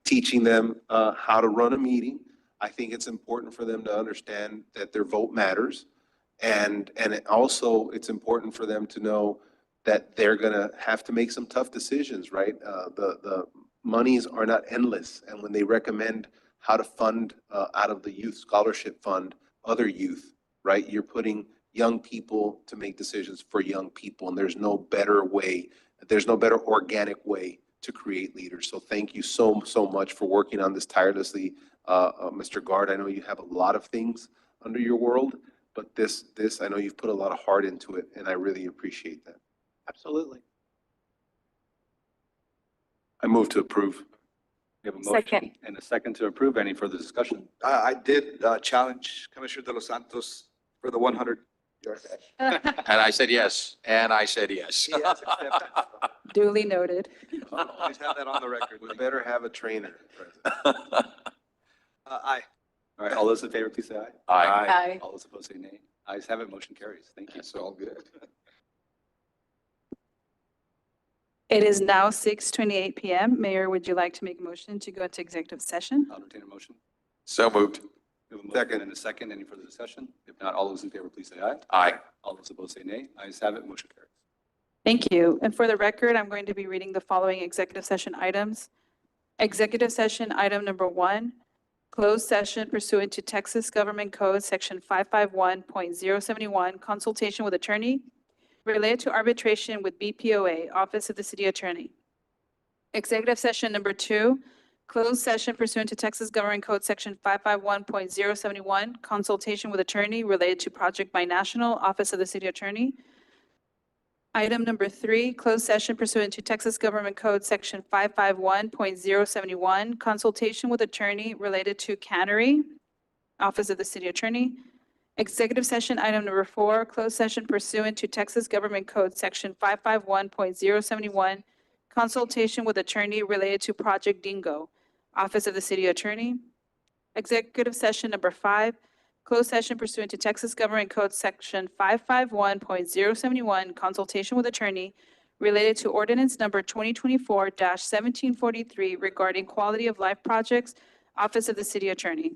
teaching them how to run a meeting. I think it's important for them to understand that their vote matters. And also it's important for them to know that they're going to have to make some tough decisions, right? The monies are not endless. And when they recommend how to fund out of the youth scholarship fund, other youth, right? You're putting young people to make decisions for young people. And there's no better way, there's no better organic way to create leaders. So thank you so much for working on this tirelessly. Mr. Guard, I know you have a lot of things under your world, but this, I know you've put a lot of heart into it and I really appreciate that. Absolutely. I move to approve. We have a motion Second. and a second to approve. Any further discussion? I did challenge Commissioner De Los Santos for the 100-yard dash. And I said yes, and I said yes. He has accepted. Duly noted. Please have that on the record. We better have a trainer. Aye. All right, all those in favor, please say aye. Aye. Aye. All those opposed say nay. Ayes have it, motion carries. Thank you. That's all good. It is now 6:28 PM. Mayor, would you like to make a motion to go into executive session? I'll entertain a motion. So moved. We have a motion and a second. Any further discussion? If not, all those in favor, please say aye. Aye. All those opposed say nay. Ayes have it, motion carries. Thank you. And for the record, I'm going to be reading the following executive session items. Executive session item number 1, closed session pursuant to Texas Government Code, Section 551.071, consultation with attorney related to arbitration with BPOA, Office of the City Attorney. Executive session number 2, closed session pursuant to Texas Government Code, Section 551.071, consultation with attorney related to Project Binational, Office of the City Attorney. Item number 3, closed session pursuant to Texas Government Code Section 551.071, consultation with attorney related to cannery, Office of the City Attorney. Executive session, item number 4, closed session pursuant to Texas Government Code Section 551.071, consultation with attorney related to Project Dingo, Office of the City Attorney. Executive session number 5, closed session pursuant to Texas Government Code Section 551.071, consultation with attorney related to ordinance number 2024-1743 regarding quality of life projects, Office of the City Attorney.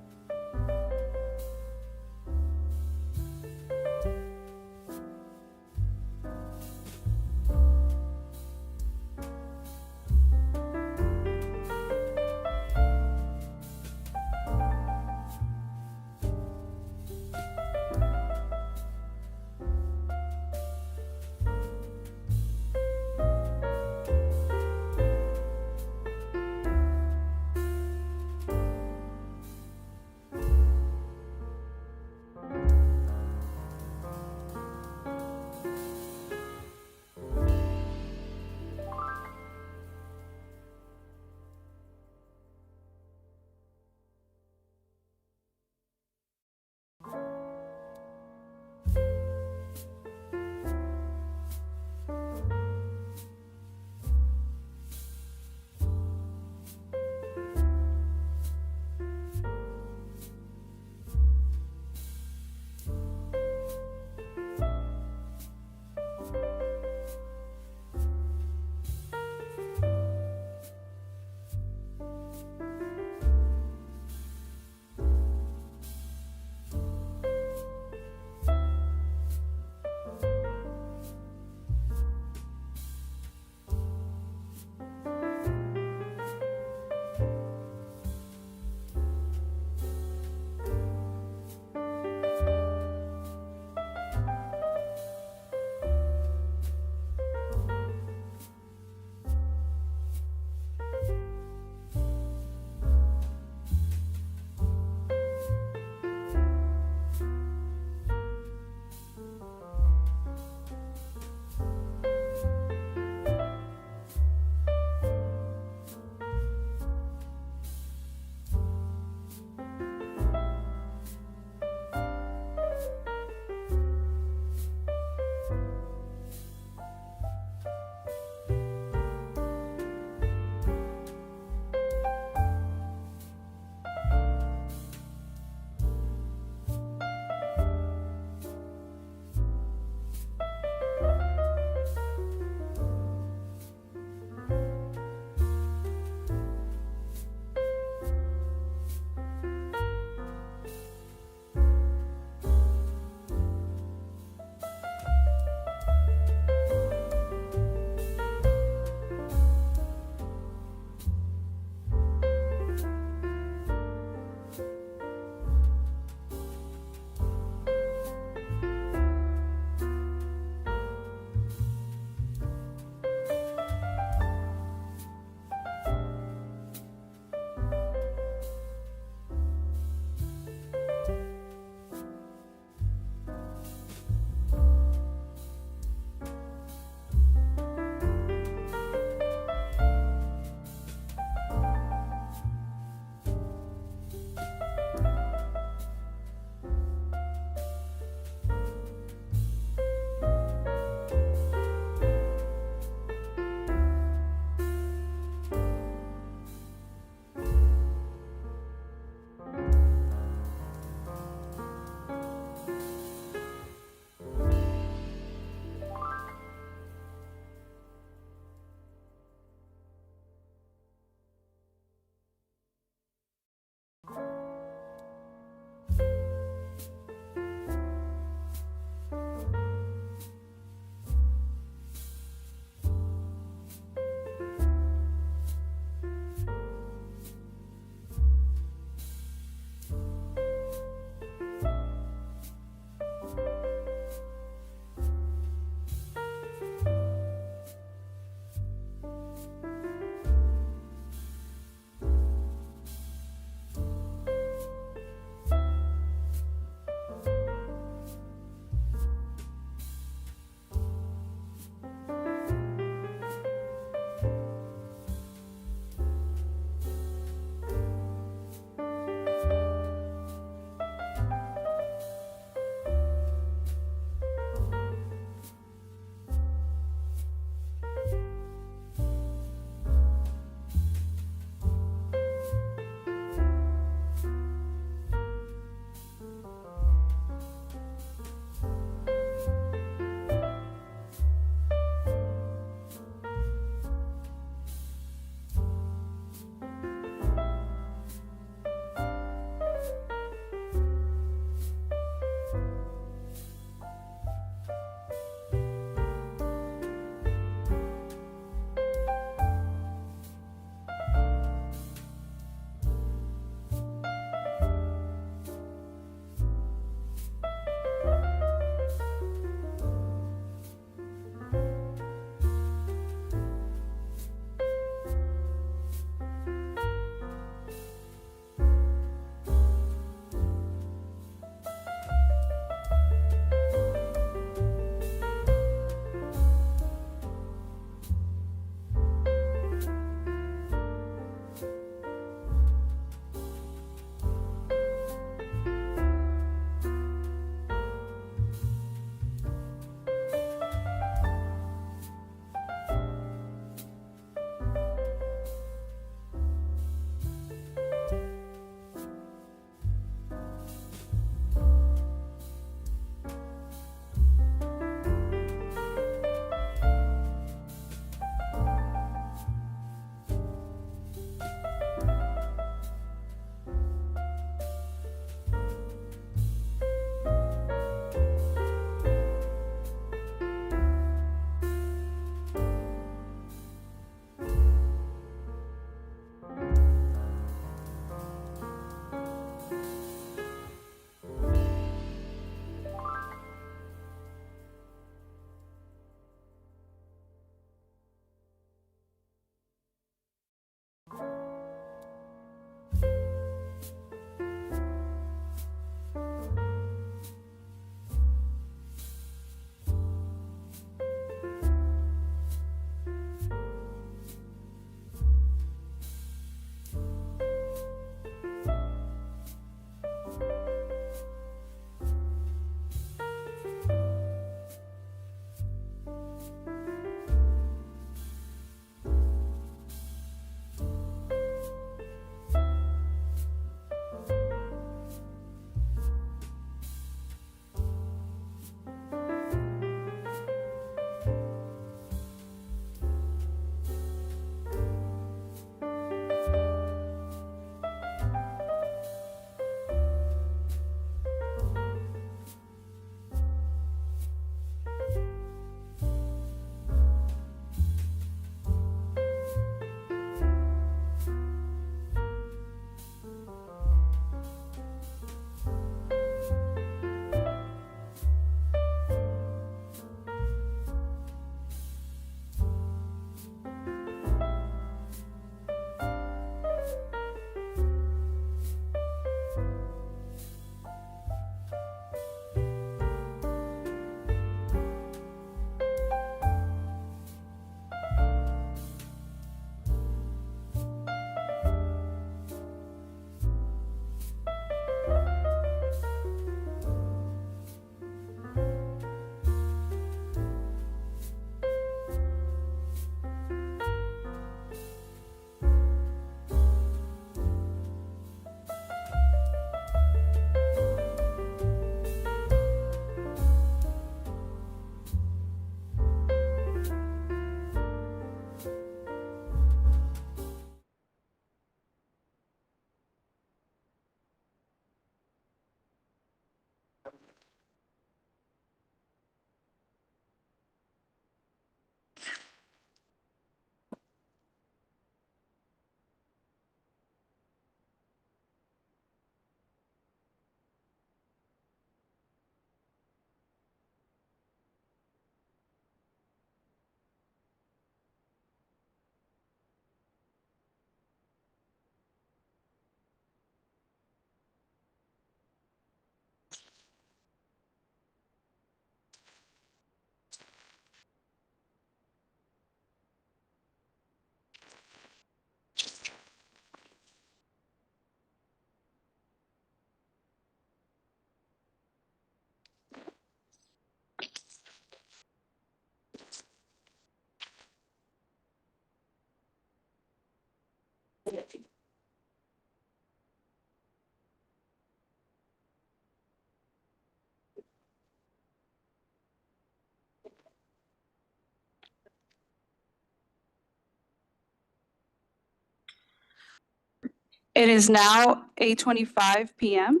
It is now 8:25 PM.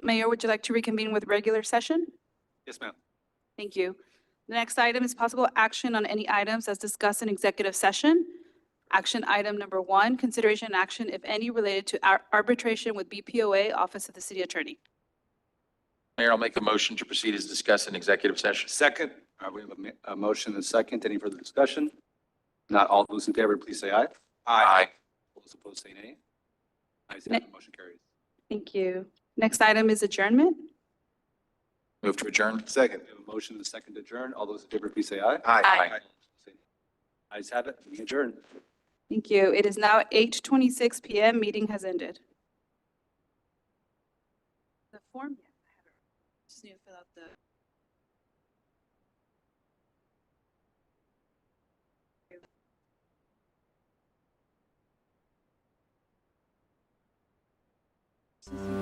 Mayor, would you like to reconvene with regular session? Yes, ma'am. Thank you. The next item is possible action on any items as discussed in executive session. Action item number 1, consideration and action, if any, related to arbitration with BPOA, Office of the City Attorney. Mayor, I'll make a motion to proceed as discussed in executive session. Second. All right, we have a motion and a second. Any further discussion? Not all those in favor, please say aye. Aye. All those opposed, say nay. Ayes have it, motion carries. Thank you. Next item is adjournment. Move to adjourn. Second. We have a motion and a second to adjourn. All those in favor, please say aye. Aye. Ayes have it, we adjourn. Thank you. It is now 8:26 PM. Meeting has ended. The form, yeah, I have it. Just need to fill out the. This is